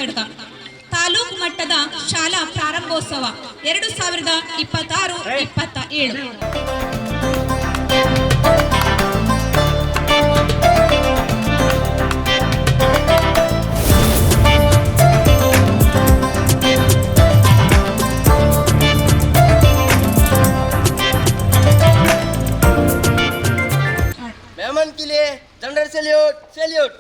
ತಡ್ಕ ತಾಲೂಕು ಮಟ್ಟದ ಶಾಲಾ ಪ್ರಾರಂಭೋತ್ಸವ 2026-27. मेहमान के लिए जनरल सैल्यूट सैल्यूट।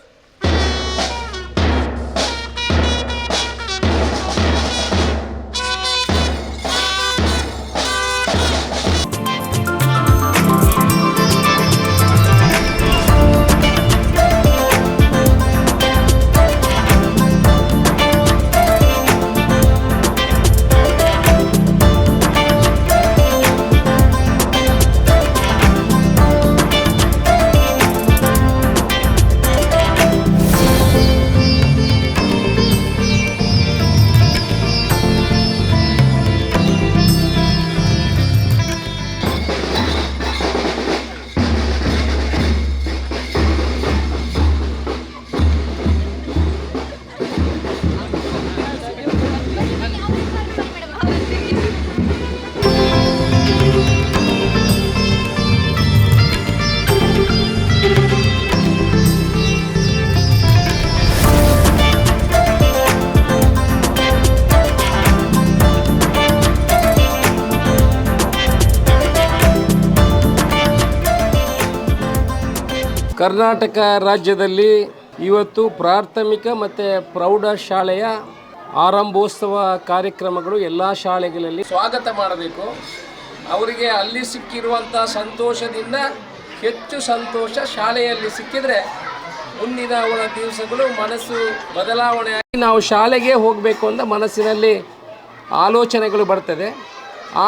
ಕರ್ನಾಟಕ ರಾಜ್ಯದಲ್ಲಿ ಇವತ್ತು ಪ್ರಾಥಮಿಕ ಮತ್ತು ಪ್ರೌಢಶಾಲೆಯ ಆರಂಭೋತ್ಸವ ಕಾರ್ಯಕ್ರಮಗಳು ಎಲ್ಲ ಶಾಲೆಗಳಲ್ಲಿ ಸ್ವಾಗತ ಮಾಡಬೇಕು. ಅವರಿಗೆ ಅಲ್ಲಿ ಸಿಕ್ಕಿರುವಂಥ ಸಂತೋಷದಿಂದ ಹೆಚ್ಚು ಸಂತೋಷ ಶಾಲೆಯಲ್ಲಿ ಸಿಕ್ಕಿದರೆ ಮುಂದಿನ ಅವರ ದಿವಸಗಳು ಮನಸ್ಸು ಬದಲಾವಣೆಯಾಗಿ ನಾವು ಶಾಲೆಗೆ ಹೋಗಬೇಕು ಅಂತ ಮನಸ್ಸಿನಲ್ಲಿ ಆಲೋಚನೆಗಳು ಬರ್ತದೆ.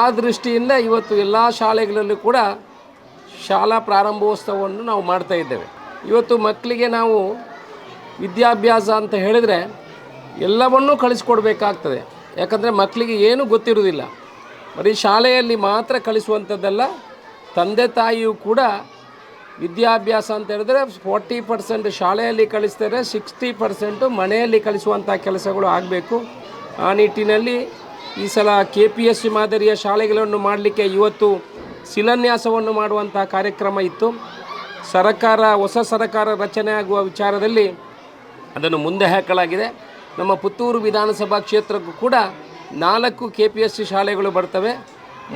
ಆ ದೃಷ್ಟಿಯಿಂದ ಇವತ್ತು ಎಲ್ಲ ಶಾಲೆಗಳಲ್ಲೂ ಕೂಡ ಶಾಲಾ ಪ್ರಾರಂಭೋತ್ಸವವನ್ನು ನಾವು ಮಾಡ್ತಾ ಇದ್ದೇವೆ. ಇವತ್ತು ಮಕ್ಕಳಿಗೆ ನಾವು ವಿದ್ಯಾಭ್ಯಾಸ ಅಂತ ಹೇಳಿದರೆ ಎಲ್ಲವನ್ನೂ ಕಳಿಸ್ಕೊಡ್ಬೇಕಾಗ್ತದೆ. ಯಾಕಂದರೆ ಮಕ್ಕಳಿಗೆ ಏನೂ ಗೊತ್ತಿರೋದಿಲ್ಲ. ಬರೀ ಶಾಲೆಯಲ್ಲಿ ಮಾತ್ರ ಕಳಿಸುವಂಥದ್ದಲ್ಲ, ತಂದೆ ತಾಯಿಯೂ ಕೂಡ ವಿದ್ಯಾಭ್ಯಾಸ ಅಂತ ಹೇಳಿದ್ರೆ 40% ಶಾಲೆಯಲ್ಲಿ ಕಳಿಸ್ತಾರೆ, 60% ಮನೆಯಲ್ಲಿ ಕಳಿಸುವಂಥ ಕೆಲಸಗಳು ಆಗಬೇಕು. ಆ ನಿಟ್ಟಿನಲ್ಲಿ ಈ ಸಲ KPSC ಮಾದರಿಯ ಶಾಲೆಗಳನ್ನು ಮಾಡಲಿಕ್ಕೆ ಇವತ್ತು ಶಿಲಾನ್ಯಾಸವನ್ನು ಮಾಡುವಂಥ ಕಾರ್ಯಕ್ರಮ ಇತ್ತು. ಹೊಸ ಸರ್ಕಾರ ರಚನೆ ಆಗುವ ವಿಚಾರದಲ್ಲಿ ಅದನ್ನು ಮುಂದೆ ಹಾಕಲಾಗಿದೆ. ನಮ್ಮ ಪುತ್ತೂರು ವಿಧಾನಸಭಾ ಕ್ಷೇತ್ರಕ್ಕೂ ಕೂಡ 4 KPSC ಶಾಲೆಗಳು ಬರ್ತವೆ.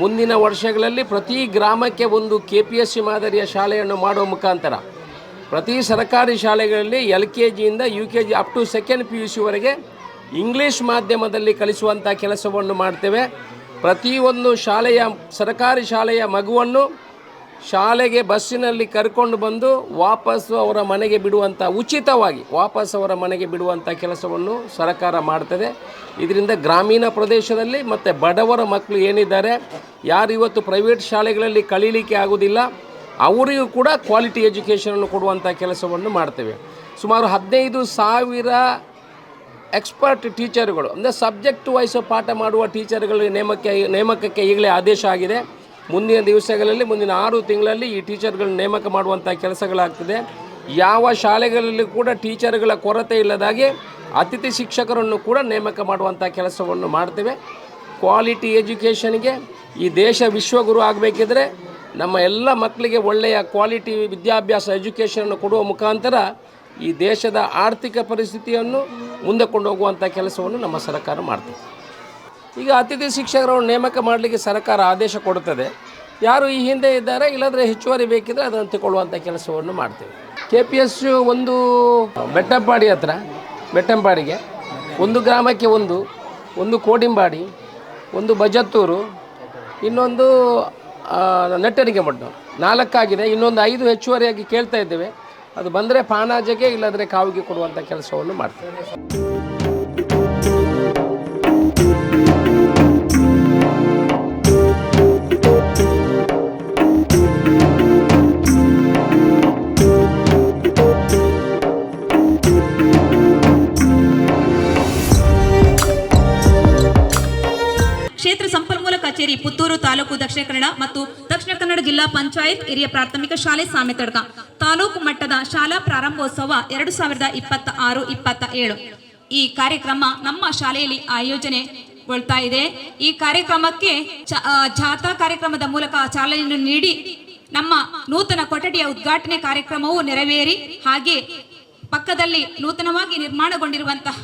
ಮುಂದಿನ ವರ್ಷಗಳಲ್ಲಿ ಪ್ರತಿ ಗ್ರಾಮಕ್ಕೆ ಒಂದು KPSC ಮಾದರಿಯ ಶಾಲೆಯನ್ನು ಮಾಡುವ ಮುಖಾಂತರ ಪ್ರತಿ ಸರ್ಕಾರಿ ಶಾಲೆಗಳಲ್ಲಿ LKGಯಿಂದ UKG ಅಪ್ ಟು 2nd PUCವರೆಗೆ ಇಂಗ್ಲೀಷ್ ಮಾಧ್ಯಮದಲ್ಲಿ ಕಲಿಸುವಂಥ ಕೆಲಸವನ್ನು ಮಾಡ್ತೇವೆ. ಪ್ರತಿಯೊಂದು ಸರ್ಕಾರಿ ಶಾಲೆಯ ಮಗುವನ್ನು ಶಾಲೆಗೆ ಬಸ್ಸಿನಲ್ಲಿ ಕರ್ಕೊಂಡು ಬಂದು ವಾಪಸ್ಸು ಅವರ ಮನೆಗೆ ಬಿಡುವಂಥ ಉಚಿತವಾಗಿ ಅವರ ಮನೆಗೆ ಬಿಡುವಂಥ ಕೆಲಸವನ್ನು ಸರ್ಕಾರ ಮಾಡ್ತದೆ. ಇದರಿಂದ ಗ್ರಾಮೀಣ ಪ್ರದೇಶದಲ್ಲಿ ಮತ್ತು ಬಡವರ ಮಕ್ಕಳು ಏನಿದ್ದಾರೆ, ಯಾರು ಇವತ್ತು ಪ್ರೈವೇಟ್ ಶಾಲೆಗಳಲ್ಲಿ ಕಲೀಲಿಕ್ಕೆ ಆಗೋದಿಲ್ಲ, ಅವರಿಗೂ ಕೂಡ ಕ್ವಾಲಿಟಿ ಎಜುಕೇಷನನ್ನು ಕೊಡುವಂಥ ಕೆಲಸವನ್ನು ಮಾಡ್ತೇವೆ. ಸುಮಾರು 15,000 ಎಕ್ಸ್ಪರ್ಟ್ ಟೀಚರ್ಗಳು ಅಂದರೆ ಸಬ್ಜೆಕ್ಟ್ ವೈಸ್ ಪಾಠ ಮಾಡುವ ಟೀಚರ್ಗಳ ನೇಮಕಕ್ಕೆ ಈಗಲೇ ಆದೇಶ ಆಗಿದೆ. ಮುಂದಿನ ದಿವಸಗಳಲ್ಲಿ ಮುಂದಿನ 6 ತಿಂಗಳಲ್ಲಿ ಈ ಟೀಚರ್ಗಳನ್ನ ನೇಮಕ ಮಾಡುವಂಥ ಕೆಲಸಗಳಾಗ್ತದೆ. ಯಾವ ಶಾಲೆಗಳಲ್ಲಿ ಕೂಡ ಟೀಚರ್ಗಳ ಕೊರತೆ ಇಲ್ಲದಾಗಿ ಅತಿಥಿ ಶಿಕ್ಷಕರನ್ನು ಕೂಡ ನೇಮಕ ಮಾಡುವಂಥ ಕೆಲಸವನ್ನು ಮಾಡ್ತೇವೆ. ಕ್ವಾಲಿಟಿ ಎಜುಕೇಷನ್ಗೆ ಈ ದೇಶ ವಿಶ್ವಗುರು ಆಗಬೇಕಿದ್ರೆ ನಮ್ಮ ಎಲ್ಲ ಮಕ್ಕಳಿಗೆ ಒಳ್ಳೆಯ ಕ್ವಾಲಿಟಿ ವಿದ್ಯಾಭ್ಯಾಸ ಎಜುಕೇಷನನ್ನು ಕೊಡುವ ಮುಖಾಂತರ ಈ ದೇಶದ ಆರ್ಥಿಕ ಪರಿಸ್ಥಿತಿಯನ್ನು ಮುಂದೆ ಕೊಂಡೋಗುವಂಥ ಕೆಲಸವನ್ನು ನಮ್ಮ ಸರ್ಕಾರ ಮಾಡ್ತದೆ. ಈಗ ಅತಿಥಿ ಬೆಕ್ಕರನ್ನು ನೇಮಕ ಮಾಡಲಿಕ್ಕೆ ಸರ್ಕಾರ ಆದೇಶ ಕೊಡುತ್ತದೆ. ಯಾರು ಈ ಹಿಂದೆ ಇದ್ದಾರೆ ಇಲ್ಲದ್ರೆ ಹೆಚ್ಚುವರಿ ಬೇಕಿದ್ರೆ ಅದನ್ನು ತಗೊಳ್ಳುವಂಥ ಕೆಲಸವನ್ನು ಮಾಡ್ತೇವೆ. KPSC ಒಂದು ಬೆಟ್ಟಂಪಾಡಿಗೆ ಒಂದು ಗ್ರಾಮಕ್ಕೆ ಒಂದು ಕೋಡಿಂಬಾಡಿ, ಒಂದು ಬಜತ್ತೂರು, ಇನ್ನೊಂದು ನೆಟ್ಟರಿಗೆ ಮಡ್ಡು 4 ಆಗಿದೆ. ಇನ್ನೊಂದು 5 ಹೆಚ್ಚುವರಿಯಾಗಿ ಕೇಳ್ತಾ ಇದ್ದೇವೆ. ಅದು ಬಂದರೆ ಪಾನಾಜೆಗೆ ಇಲ್ಲದ್ರೆ ಕಾವಿಗೆ ಕೊಡುವಂಥ ಕೆಲಸವನ್ನು ಮಾಡ್ತೇವೆ. ಕ್ಷೇತ್ರ ಸಂಪನ್ಮೂಲ ಕಚೇರಿ ಪುತ್ತೂರು ತಾಲೂಕು ದಕ್ಷಿಣ ಕನ್ನಡ ಮತ್ತು ದಕ್ಷಿಣ ಕನ್ನಡ ಜಿಲ್ಲಾ ಪಂಚಾಯತ್ ಹಿರಿಯ ಪ್ರಾಥಮಿಕ ಶಾಲೆ ಸಾಮೆತಡ್ಕ ತಾಲೂಕು ಮಟ್ಟದ ಶಾಲಾ ಪ್ರಾರಂಭೋತ್ಸವ 2026-27 ಈ ಕಾರ್ಯಕ್ರಮ ನಮ್ಮ ಶಾಲೆಯಲ್ಲಿ ಆಯೋಜನೆಗೊಳ್ತಾ ಇದೆ. ಈ ಕಾರ್ಯಕ್ರಮಕ್ಕೆ ಜಾಥಾ ಕಾರ್ಯಕ್ರಮದ ಮೂಲಕ ಚಾಲನೆಯನ್ನು ನೀಡಿ ನಮ್ಮ ನೂತನ ಕೊಠಡಿಯ ಉದ್ಘಾಟನೆ ಕಾರ್ಯಕ್ರಮವು ನೆರವೇರಿ, ಹಾಗೆ ಪಕ್ಕದಲ್ಲಿ ನೂತನವಾಗಿ ನಿರ್ಮಾಣಗೊಂಡಿರುವಂತಹ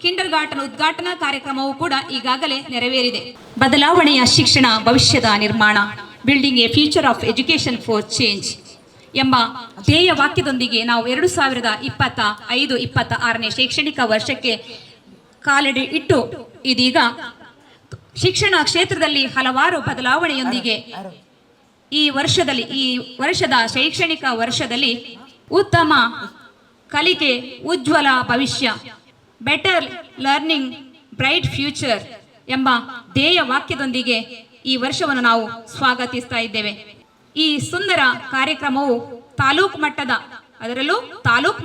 ಕಿಂಡರ್ ಗಾರ್ಟನ್ ಉದ್ಘಾಟನಾ ಕಾರ್ಯಕ್ರಮವು ಕೂಡ ಈಗಾಗಲೇ ನೆರವೇರಿದೆ. ಬದಲಾವಣೆಯ ಶಿಕ್ಷಣ ಭವಿಷ್ಯದ ನಿರ್ಮಾಣ, building A future of education for change ಎಂಬ ಧ್ಯೇಯ ವಾಕ್ಯದೊಂದಿಗೆ ನಾವು 2025-26ನೇ ಶೈಕ್ಷಣಿಕ ವರ್ಷಕ್ಕೆ ಕಾಲಿಡಿ ಇಟ್ಟು ಇದೀಗ ಶಿಕ್ಷಣ ಕ್ಷೇತ್ರದಲ್ಲಿ ಹಲವಾರು ಬದಲಾವಣೆಯೊಂದಿಗೆ ಈ ವರ್ಷದ ಶೈಕ್ಷಣಿಕ ವರ್ಷದಲ್ಲಿ ಉತ್ತಮ ಕಲಿಕೆ, ಉಜ್ವಲ ಭವಿಷ್ಯ, ಬೆಟರ್ ಲರ್ನಿಂಗ್, ಬ್ರೈಟ್ ಫ್ಯೂಚರ್ ಎಂಬ ಧ್ಯೇಯ ವಾಕ್ಯದೊಂದಿಗೆ ಈ ವರ್ಷವನ್ನು ನಾವು ಸ್ವಾಗತಿಸ್ತಾ ಇದ್ದೇವೆ. ಈ ಸುಂದರ ಕಾರ್ಯಕ್ರಮವು ತಾಲೂಕು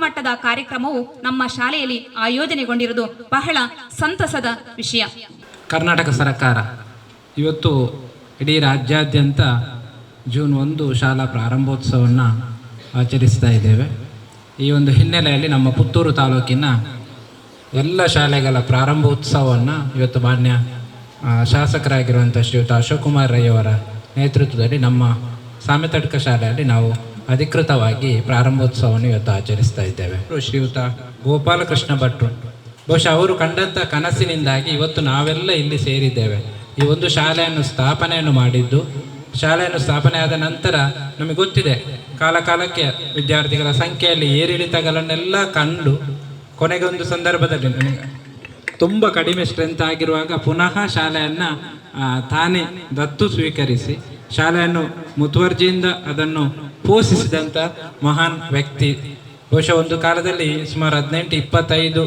ಮಟ್ಟದ ಕಾರ್ಯಕ್ರಮವು ನಮ್ಮ ಶಾಲೆಯಲ್ಲಿ ಆಯೋಜನೆಗೊಂಡಿರುವುದು ಬಹಳ ಸಂತಸದ ವಿಷಯ. ಕರ್ನಾಟಕ ಸರ್ಕಾರ ಇವತ್ತು ಇಡೀ ರಾಜ್ಯಾದ್ಯಂತ ಜೂನ್ 1 ಶಾಲಾ ಪ್ರಾರಂಭೋತ್ಸವವನ್ನು ಆಚರಿಸ್ತಾ ಇದ್ದೇವೆ. ಈ ಒಂದು ಹಿನ್ನೆಲೆಯಲ್ಲಿ ನಮ್ಮ ಪುತ್ತೂರು ತಾಲೂಕಿನ ಎಲ್ಲ ಶಾಲೆಗಳ ಪ್ರಾರಂಭೋತ್ಸವವನ್ನು ಇವತ್ತು ಮಾನ್ಯ ಶಾಸಕರಾಗಿರುವಂಥ ಶ್ರೀಯುತ ಅಶೋಕ್ ಕುಮಾರ್ ರೈ ಅವರ ನೇತೃತ್ವದಲ್ಲಿ ನಮ್ಮ ಸಾಮೆತಡ್ಕ ಶಾಲೆಯಲ್ಲಿ ನಾವು ಅಧಿಕೃತವಾಗಿ ಪ್ರಾರಂಭೋತ್ಸವವನ್ನು ಇವತ್ತು ಆಚರಿಸ್ತಾ ಇದ್ದೇವೆ. ಶ್ರೀಯುತ ಗೋಪಾಲಕೃಷ್ಣ ಭಟ್ರು ಬಹುಶಃ ಅವರು ಕಂಡಂಥ ಕನಸಿನಿಂದಾಗಿ ಇವತ್ತು ನಾವೆಲ್ಲ ಇಲ್ಲಿ ಸೇರಿದ್ದೇವೆ. ಈ ಒಂದು ಶಾಲೆಯನ್ನು ಮಾಡಿದ್ದು, ಶಾಲೆಯನ್ನು ಸ್ಥಾಪನೆ ಆದ ನಂತರ ನಮಗೆ ಗೊತ್ತಿದೆ, ಕಾಲಕ್ಕೆ ವಿದ್ಯಾರ್ಥಿಗಳ ಸಂಖ್ಯೆಯಲ್ಲಿ ಏರಿಳಿತಗಳನ್ನೆಲ್ಲ ಕಂಡು ಕೊನೆಗೆ ಒಂದು ಸಂದರ್ಭದಲ್ಲಿ ನನಗೆ ತುಂಬ ಕಡಿಮೆ ಸ್ಟ್ರೆಂತ್ ಆಗಿರುವಾಗ ಪುನಃ ಶಾಲೆಯನ್ನು ತಾನೇ ದತ್ತು ಸ್ವೀಕರಿಸಿ ಶಾಲೆಯನ್ನು ಮುತುವರ್ಜಿಯಿಂದ ಅದನ್ನು ಪೋಷಿಸಿದಂಥ ಮಹಾನ್ ವ್ಯಕ್ತಿ. ಬಹುಶಃ ಒಂದು ಕಾಲದಲ್ಲಿ ಸುಮಾರು 18-25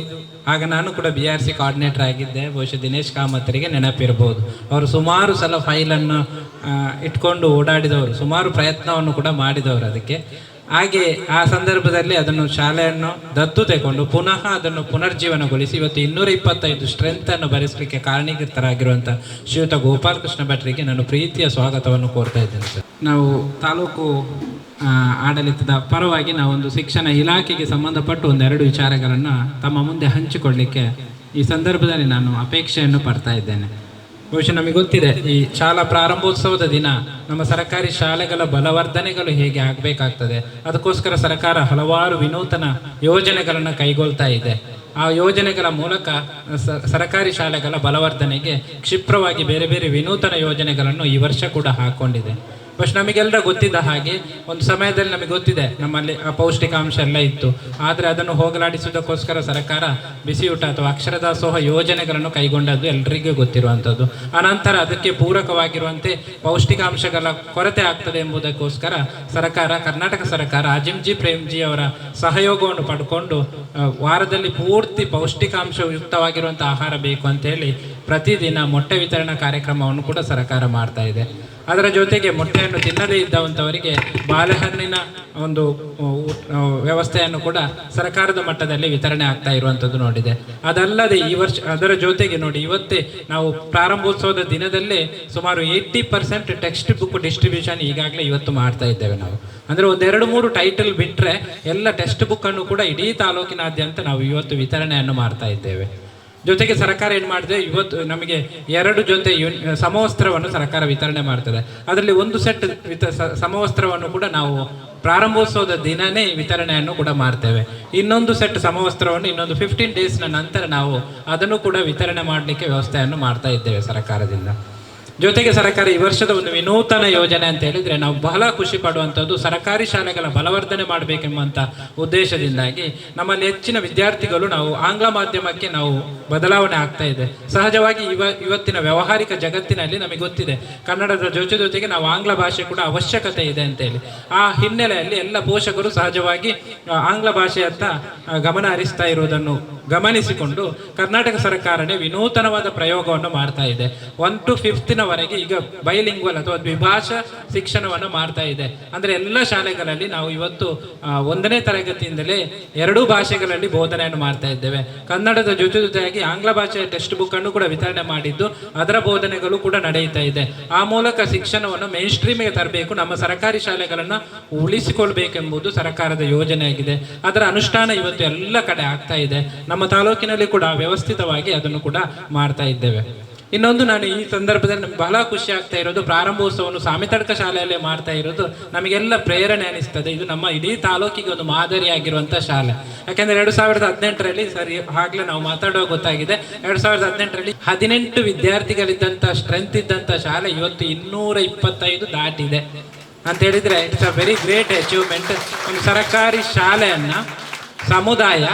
ಆಗ ನಾನು ಕೂಡ BRC ಕೋಆರ್ಡಿನೇಟರ್ ಆಗಿದ್ದೆ. ಬಹುಶಃ ದಿನೇಶ್ ಕಾಮತ್ತರಿಗೆ ನೆನಪಿರ್ಬೋದು. ಅವರು ಸುಮಾರು ಸಲ ಫೈಲನ್ನು ಇಟ್ಕೊಂಡು ಓಡಾಡಿದವರು, ಸುಮಾರು ಪ್ರಯತ್ನವನ್ನು ಕೂಡ ಮಾಡಿದವರು ಅದಕ್ಕೆ. ಹಾಗೆ ಆ ಸಂದರ್ಭದಲ್ಲಿ ಅದನ್ನು ಶಾಲೆಯನ್ನು ದತ್ತು ತೆಗೊಂಡು ಪುನಃ ಅದನ್ನು ಪುನರ್ಜೀವನಗೊಳಿಸಿ ಇವತ್ತು 225 ಸ್ಟ್ರೆಂತನ್ನು ಭರಿಸಲಿಕ್ಕೆ ಕಾರಣೀಕರ್ತರಾಗಿರುವಂಥ ಶ್ರೀಯುತ ಗೋಪಾಲಕೃಷ್ಣ ಭಟ್ರಿಗೆ ನಾನು ಪ್ರೀತಿಯ ಸ್ವಾಗತವನ್ನು ಕೋರ್ತಾ ಇದ್ದೇನೆ ಸರ್. ನಾವು ತಾಲೂಕು ಆಡಳಿತದ ಪರವಾಗಿ ನಾವೊಂದು ಶಿಕ್ಷಣ ಇಲಾಖೆಗೆ ಸಂಬಂಧಪಟ್ಟು 1-2 ವಿಚಾರಗಳನ್ನು ತಮ್ಮ ಮುಂದೆ ಹಂಚಿಕೊಳ್ಳಲಿಕ್ಕೆ ಈ ಸಂದರ್ಭದಲ್ಲಿ ನಾನು ಅಪೇಕ್ಷೆಯನ್ನು ಪಡ್ತಾ ಇದ್ದೇನೆ. ಬಹುಶಃ ನಮಗೆ ಗೊತ್ತಿದೆ, ಈ ಶಾಲಾ ಪ್ರಾರಂಭೋತ್ಸವದ ದಿನ ನಮ್ಮ ಸರ್ಕಾರಿ ಶಾಲೆಗಳ ಬಲವರ್ಧನೆಗಳು ಹೇಗೆ ಆಗಬೇಕಾಗ್ತದೆ. ಅದಕ್ಕೋಸ್ಕರ ಸರ್ಕಾರ ಹಲವಾರು ವಿನೂತನ ಯೋಜನೆಗಳನ್ನು ಕೈಗೊಳ್ತಾ ಇದೆ. ಆ ಯೋಜನೆಗಳ ಮೂಲಕ ಸರ್ಕಾರಿ ಶಾಲೆಗಳ ಬಲವರ್ಧನೆಗೆ ಕ್ಷಿಪ್ರವಾಗಿ ಬೇರೆ ಬೇರೆ ವಿನೂತನ ಯೋಜನೆಗಳನ್ನು ಈ ವರ್ಷ ಕೂಡ ಹಾಕ್ಕೊಂಡಿದೆ. ಬಟ್ ನಮಗೆಲ್ಲರ ಗೊತ್ತಿದ್ದ ಹಾಗೆ ಒಂದು ಸಮಯದಲ್ಲಿ ನಮಗೆ ಗೊತ್ತಿದೆ, ನಮ್ಮಲ್ಲಿ ಪೌಷ್ಟಿಕಾಂಶ ಎಲ್ಲ ಇತ್ತು. ಆದರೆ ಅದನ್ನು ಹೋಗಲಾಡಿಸುವುದಕ್ಕೋಸ್ಕರ ಸರ್ಕಾರ ಬಿಸಿಯೂಟ ಅಥವಾ ಅಕ್ಷರದಾಸೋಹ ಯೋಜನೆಗಳನ್ನು ಕೈಗೊಂಡದ್ದು ಎಲ್ಲರಿಗೂ ಗೊತ್ತಿರುವಂಥದ್ದು. ಅನಂತರ ಅದಕ್ಕೆ ಪೂರಕವಾಗಿರುವಂತೆ ಪೌಷ್ಟಿಕಾಂಶಗಳ ಕೊರತೆ ಆಗ್ತದೆ ಎಂಬುದಕ್ಕೋಸ್ಕರ ಕರ್ನಾಟಕ ಸರ್ಕಾರ ಅಜಿಮ್ಜಿ ಪ್ರೇಮ್ಜಿ ಅವರ ಸಹಯೋಗವನ್ನು ಪಡ್ಕೊಂಡು ವಾರದಲ್ಲಿ ಪೂರ್ತಿ ಪೌಷ್ಟಿಕಾಂಶಯುಕ್ತವಾಗಿರುವಂಥ ಆಹಾರ ಬೇಕು ಅಂತೇಳಿ ಪ್ರತಿದಿನ ಮೊಟ್ಟೆ ವಿತರಣಾ ಕಾರ್ಯಕ್ರಮವನ್ನು ಕೂಡ ಸರ್ಕಾರ ಮಾಡ್ತಾ ಇದೆ. ಅದರ ಜೊತೆಗೆ ಮೊಟ್ಟೆಯನ್ನು ತಿನ್ನದೇ ಇದ್ದವಂಥವರಿಗೆ ಬಾಳೆಹಣ್ಣಿನ ಒಂದು ವ್ಯವಸ್ಥೆಯನ್ನು ಕೂಡ ಸರ್ಕಾರದ ಮಟ್ಟದಲ್ಲಿ ವಿತರಣೆ ಆಗ್ತಾ ಇರುವಂಥದ್ದು ನೋಡಿದೆ. ಅದಲ್ಲದೆ ಈ ವರ್ಷ ಅದರ ಜೊತೆಗೆ ನೋಡಿ, ಇವತ್ತೇ ನಾವು ಪ್ರಾರಂಭೋತ್ಸವದ ದಿನದಲ್ಲೇ ಸುಮಾರು 80% ಟೆಕ್ಸ್ಟ್ ಬುಕ್ ಡಿಸ್ಟ್ರಿಬ್ಯೂಷನ್ ಈಗಾಗಲೇ ಇವತ್ತು ಮಾಡ್ತಾ ಇದ್ದೇವೆ ನಾವು. ಅಂದರೆ 1-2-3 ಟೈಟಲ್ ಬಿಟ್ಟರೆ ಎಲ್ಲ ಟೆಕ್ಸ್ಟ್ ಬುಕ್ಕನ್ನು ಕೂಡ ಇಡೀ ತಾಲೂಕಿನಾದ್ಯಂತ ನಾವು ಇವತ್ತು ವಿತರಣೆಯನ್ನು ಮಾಡ್ತಾ ಇದ್ದೇವೆ. ಜೊತೆಗೆ ಸರ್ಕಾರ ಏನು ಮಾಡಿದೆ, ಇವತ್ತು ನಮಗೆ 2 ಜೊತೆ ಸಮವಸ್ತ್ರವನ್ನು ಸರ್ಕಾರ ವಿತರಣೆ ಮಾಡ್ತದೆ. ಅದರಲ್ಲಿ ಒಂದು ಸೆಟ್ ಸಮವಸ್ತ್ರವನ್ನು ಕೂಡ ನಾವು ಪ್ರಾರಂಭೋತ್ಸವದ ದಿನನೇ ವಿತರಣೆಯನ್ನು ಕೂಡ ಮಾಡ್ತೇವೆ. ಇನ್ನೊಂದು ಸೆಟ್ ಸಮವಸ್ತ್ರವನ್ನು ಇನ್ನೊಂದು 15 ಡೇಸ್ನ ನಂತರ ನಾವು ಅದನ್ನು ಕೂಡ ವಿತರಣೆ ಮಾಡಲಿಕ್ಕೆ ವ್ಯವಸ್ಥೆಯನ್ನು ಮಾಡ್ತಾ ಇದ್ದೇವೆ ಸರ್ಕಾರದಿಂದ. ಜೊತೆಗೆ ಸರ್ಕಾರ ಈ ವರ್ಷದ ಒಂದು ವಿನೂತನ ಯೋಜನೆ ಅಂತ ಹೇಳಿದರೆ ನಾವು ಬಹಳ ಖುಷಿ ಪಡುವಂಥದ್ದು, ಸರ್ಕಾರಿ ಶಾಲೆಗಳ ಬಲವರ್ಧನೆ ಮಾಡಬೇಕೆಂಬಂಥ ಉದ್ದೇಶದಿಂದಾಗಿ ನಮ್ಮಲ್ಲಿ ಹೆಚ್ಚಿನ ವಿದ್ಯಾರ್ಥಿಗಳು ನಾವು ಆಂಗ್ಲ ಮಾಧ್ಯಮಕ್ಕೆ ನಾವು ಬದಲಾವಣೆ ಆಗ್ತಾ ಇದೆ. ಸಹಜವಾಗಿ ಇವತ್ತಿನ ವ್ಯಾವಹಾರಿಕ ಜಗತ್ತಿನಲ್ಲಿ ನಮಗೆ ಗೊತ್ತಿದೆ, ಕನ್ನಡದ ಜೊತೆಗೆ ನಾವು ಆಂಗ್ಲ ಭಾಷೆ ಕೂಡ ಅವಶ್ಯಕತೆ ಇದೆ ಅಂತೇಳಿ. ಆ ಹಿನ್ನೆಲೆಯಲ್ಲಿ ಎಲ್ಲ ಪೋಷಕರು ಸಹಜವಾಗಿ ಆಂಗ್ಲ ಭಾಷೆಯತ್ತ ಗಮನ ಹರಿಸ್ತಾ ಇರುವುದನ್ನು ಗಮನಿಸಿಕೊಂಡು ಕರ್ನಾಟಕ ಸರ್ಕಾರನೇ ವಿನೂತನವಾದ ಪ್ರಯೋಗವನ್ನು ಮಾಡ್ತಾ ಇದೆ. 1 to 5th ಈಗ ಬೈಲಿಂಗ್ವಲ್ ಅಥವಾ ದ್ವಿಭಾಷಾ ಶಿಕ್ಷಣವನ್ನು ಮಾಡ್ತಾ ಇದೆ. ಅಂದರೆ ಎಲ್ಲ ಶಾಲೆಗಳಲ್ಲಿ ನಾವು ಇವತ್ತು 1ನೇ ತರಗತಿಯಿಂದಲೇ 2 ಭಾಷೆಗಳಲ್ಲಿ ಬೋಧನೆಯನ್ನು ಮಾಡ್ತಾ ಇದ್ದೇವೆ. ಕನ್ನಡದ ಜೊತೆಯಾಗಿ ಆಂಗ್ಲ ಭಾಷೆಯ ಟೆಕ್ಸ್ಟ್ ಬುಕ್ ಅನ್ನು ಕೂಡ ವಿತರಣೆ ಮಾಡಿದ್ದು ಅದರ ಬೋಧನೆಗಳು ಕೂಡ ನಡೆಯುತ್ತಾ ಇದೆ. ಆ ಮೂಲಕ ಶಿಕ್ಷಣವನ್ನು ಮೇನ್ ಸ್ಟ್ರೀಮಿಗೆ ತರಬೇಕು, ನಮ್ಮ ಸರ್ಕಾರಿ ಶಾಲೆಗಳನ್ನು ಉಳಿಸಿಕೊಳ್ಬೇಕೆಂಬುದು ಸರ್ಕಾರದ ಯೋಜನೆಯಾಗಿದೆ. ಅದರ ಅನುಷ್ಠಾನ ಇವತ್ತು ಎಲ್ಲ ಕಡೆ ಆಗ್ತಾ ಇದೆ. ನಮ್ಮ ನಮ್ಮ ತಾಲೂಕಿನಲ್ಲಿ ಕೂಡ ವ್ಯವಸ್ಥಿತವಾಗಿ ಅದನ್ನು ಕೂಡ ಮಾಡ್ತಾ ಇದ್ದೇವೆ. ಇನ್ನೊಂದು ನಾನು ಈ ಸಂದರ್ಭದಲ್ಲಿ ನಮ್ಗೆ ಬಹಳ ಖುಷಿ ಆಗ್ತಾ ಇರೋದು, ಪ್ರಾರಂಭೋತ್ಸವವನ್ನು ಸಾಮಿತಡ್ಕ ಶಾಲೆಯಲ್ಲೇ ಮಾಡ್ತಾ ಇರೋದು ನಮಗೆಲ್ಲ ಪ್ರೇರಣೆ ಅನಿಸ್ತದೆ. ಇದು ನಮ್ಮ ಇಡೀ ತಾಲೂಕಿಗೆ ಒಂದು ಮಾದರಿಯಾಗಿರುವಂಥ ಶಾಲೆ. ಯಾಕೆಂದರೆ 2018ರಲ್ಲಿ ಸರಿ ಆಗಲೇ ನಾವು ಮಾತಾಡುವಾಗ ಗೊತ್ತಾಗಿದೆ, 2018ರಲ್ಲಿ 18 ವಿದ್ಯಾರ್ಥಿಗಳಿದ್ದಂಥ ಸ್ಟ್ರೆಂತ್ ಇದ್ದಂಥ ಶಾಲೆ ಇವತ್ತು 225 ದಾಟಿದೆ ಅಂತ ಹೇಳಿದರೆ it's a very great achievement. ಒಂದು ಸರ್ಕಾರಿ ಶಾಲೆಯನ್ನು ಸಮುದಾಯ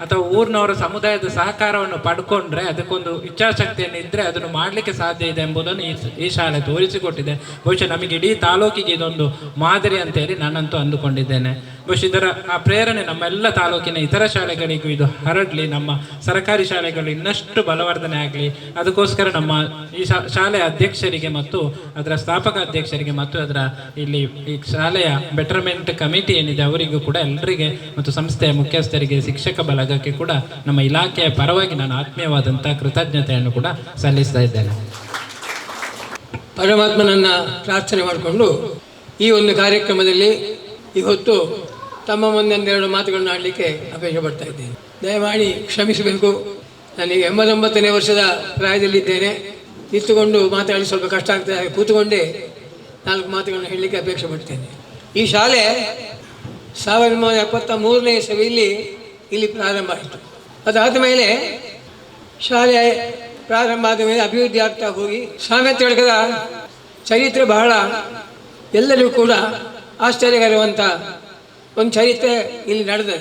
ಅಥವಾ ಊರಿನವರ ಸಮುದಾಯದ ಸಹಕಾರವನ್ನು ಪಡ್ಕೊಂಡ್ರೆ, ಅದಕ್ಕೊಂದು ಇಚ್ಛಾಶಕ್ತಿಯನ್ನು ಇದ್ದರೆ ಅದನ್ನು ಮಾಡಲಿಕ್ಕೆ ಸಾಧ್ಯ ಇದೆ ಎಂಬುದನ್ನು ಈ ಶಾಲೆ ತೋರಿಸಿಕೊಟ್ಟಿದೆ. ಬಹುಶಃ ನಮಗೆ ಇಡೀ ತಾಲೂಕಿಗೆ ಇದೊಂದು ಮಾದರಿ ಅಂತೇಳಿ ನಾನಂತೂ ಅಂದುಕೊಂಡಿದ್ದೇನೆ. ಬಹುಶಃ ಇದರ ಆ ಪ್ರೇರಣೆ ನಮ್ಮೆಲ್ಲ ತಾಲೂಕಿನ ಇತರ ಶಾಲೆಗಳಿಗೂ ಇದು ಹರಡಲಿ, ನಮ್ಮ ಸರ್ಕಾರಿ ಶಾಲೆಗಳು ಇನ್ನಷ್ಟು ಬಲವರ್ಧನೆ ಆಗಲಿ. ಅದಕ್ಕೋಸ್ಕರ ನಮ್ಮ ಈ ಶಾಲೆಯ ಅಧ್ಯಕ್ಷರಿಗೆ ಮತ್ತು ಅದರ ಸ್ಥಾಪಕ ಅಧ್ಯಕ್ಷರಿಗೆ ಮತ್ತು ಅದರ ಇಲ್ಲಿ ಈ ಶಾಲೆಯ ಬೆಟರ್ಮೆಂಟ್ ಕಮಿಟಿ ಏನಿದೆ ಅವರಿಗೂ ಕೂಡ ಎಲ್ಲರಿಗೆ ಮತ್ತು ಸಂಸ್ಥೆಯ ಮುಖ್ಯಸ್ಥರಿಗೆ, ಶಿಕ್ಷಕ ಬಳಗಕ್ಕೆ ಕೂಡ ನಮ್ಮ ಇಲಾಖೆಯ ಪರವಾಗಿ ನಾನು ಆತ್ಮೀಯವಾದಂಥ ಕೃತಜ್ಞತೆಯನ್ನು ಕೂಡ ಸಲ್ಲಿಸ್ತಾ ಇದ್ದೇನೆ. ಪರಮಾತ್ಮನನ್ನು ಪ್ರಾರ್ಥನೆ ಮಾಡಿಕೊಂಡು ಈ ಒಂದು ಕಾರ್ಯಕ್ರಮದಲ್ಲಿ ಇವತ್ತು ತಮ್ಮ ಮುಂದೊಂದೆರಡು ಮಾತುಗಳನ್ನು ಆಡಲಿಕ್ಕೆ ಅಪೇಕ್ಷೆ ಪಡ್ತಾ ಇದ್ದೇನೆ. ದಯಮಾಡಿ ಕ್ಷಮಿಸಬೇಕು. ನನಗೆ 89ನೇ ವರ್ಷದ ಪ್ರಾಯದಲ್ಲಿದ್ದೇನೆ. ನಿಂತುಕೊಂಡು ಮಾತಾಡಲಿ ಸ್ವಲ್ಪ ಕಷ್ಟ ಆಗ್ತದೆ. ಕೂತುಕೊಂಡೇ 4 ಮಾತುಗಳನ್ನು ಹೇಳಲಿಕ್ಕೆ ಅಪೇಕ್ಷೆ ಪಡ್ತೇನೆ. ಈ ಶಾಲೆ 1973ನೇ ಇಸವಿಯಲ್ಲಿ ಇಲ್ಲಿ ಪ್ರಾರಂಭ ಆಯಿತು. ಅದಾದ ಮೇಲೆ ಶಾಲೆ ಪ್ರಾರಂಭ ಆದ ಮೇಲೆ ಅಭಿವೃದ್ಧಿ ಆಗ್ತಾ ಹೋಗಿ ಸಾಮೆತ್ತಡ್ಕದ ಚರಿತ್ರೆ ಬಹಳ ಎಲ್ಲರಿಗೂ ಕೂಡ ಆಶ್ಚರ್ಯಕರುವಂಥ ಒಂದು ಚರಿತ್ರೆ ಇಲ್ಲಿ ನಡೆದಿದೆ.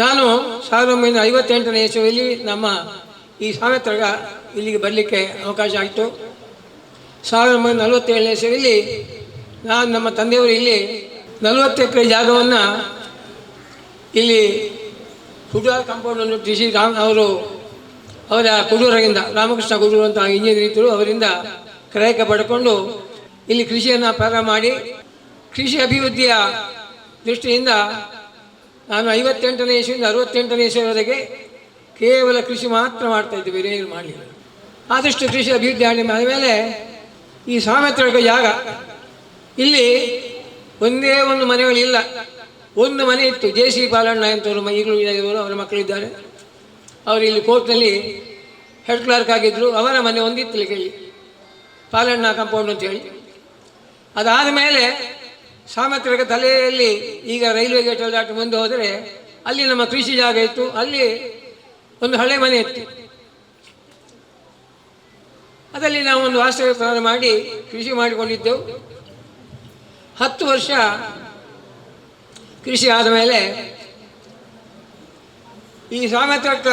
ನಾನು 1958ನೇ ಇಸವಿಯಲ್ಲಿ ನಮ್ಮ ಈ ಸಾಮೆತ್ತಡ್ಕ ಇಲ್ಲಿಗೆ ಬರಲಿಕ್ಕೆ ಅವಕಾಶ ಆಯಿತು. 1947ನೇ ಇಸವಿಯಲ್ಲಿ ನಾನು ನಮ್ಮ ತಂದೆಯವರು ಇಲ್ಲಿ 40 ಎಕರೆ ಜಾಗವನ್ನು ಇಲ್ಲಿ ಕುಡೂರು ಕಾಂಪೌಂಡನ್ನು ಟಿ.ಸಿ. ಅವರ ಕುಡೂರರಿಂದ ರಾಮಕೃಷ್ಣ ಕುಡೂರು ಅಂತ ಇಂಜಿನಿಯರ್ ಇದ್ದರು, ಅವರಿಂದ ಕ್ರಯಕ್ಕೆ ಪಡ್ಕೊಂಡು ಇಲ್ಲಿ ಕೃಷಿಯನ್ನು ಪ್ರಾರಂಭ ಮಾಡಿ, ಕೃಷಿ ಅಭಿವೃದ್ಧಿಯ ದೃಷ್ಟಿಯಿಂದ ನಾನು 58ನೇ ಇಸವಿಯಿಂದ 68ನೇ ಇಸವಿವರೆಗೆ ಕೇವಲ ಕೃಷಿ ಮಾತ್ರ ಮಾಡ್ತಾಯಿದ್ದೆ, ಬೇರೆ ಏನು ಮಾಡಲಿಲ್ಲ. ಆದಷ್ಟು ಕೃಷಿ ಅಭಿವೃದ್ಧಿ ಆದ ಮೇಲೆ ಈ ಸಾಮೆತ್ತಡ್ಕ ಜಾಗ ಇಲ್ಲಿ ಒಂದೇ ಒಂದು ಮನೆಗಳಿಲ್ಲ. ಒಂದು ಮನೆ ಇತ್ತು, ಜೆ.ಸಿ. ಪಾಲಣ್ಣ ಅಂತವರು ಈಗಲೂ ಇವರು, ಅವರ ಮಕ್ಕಳಿದ್ದಾರೆ. ಅವರು ಇಲ್ಲಿ ಕೋರ್ಟ್ನಲ್ಲಿ ಹೆಡ್ ಕ್ಲರ್ಕ್ ಆಗಿದ್ದರು. ಅವರ ಮನೆ ಒಂದಿತ್ತು ಇಲ್ಲಿ ಪಾಲಣ್ಣ ಕಾಂಪೌಂಡ್ ಅಂತೇಳಿ. ಅದಾದ ಮೇಲೆ ಸಾಮೆತ್ತಡ್ಕ ತಲೆಯಲ್ಲಿ ಈಗ ರೈಲ್ವೆ ಗೇಟಲ್ಲಿ ದಾಟಿ ಮುಂದೆ ಹೋದರೆ ಅಲ್ಲಿ ನಮ್ಮ ಕೃಷಿ ಜಾಗ ಇತ್ತು. ಅಲ್ಲಿ ಒಂದು ಹಳೆ ಮನೆ ಇತ್ತು. ಅದರಲ್ಲಿ ನಾವು ಒಂದು ವಾಸ್ತವ್ಯ ಪ್ರಾರಂಭ ಮಾಡಿ ಕೃಷಿ ಮಾಡಿಕೊಂಡಿದ್ದೆವು. 10 ವರ್ಷ ಕೃಷಿ ಆದ ಮೇಲೆ ಈ ಸಾಮೆತ್ತಡ್ಕ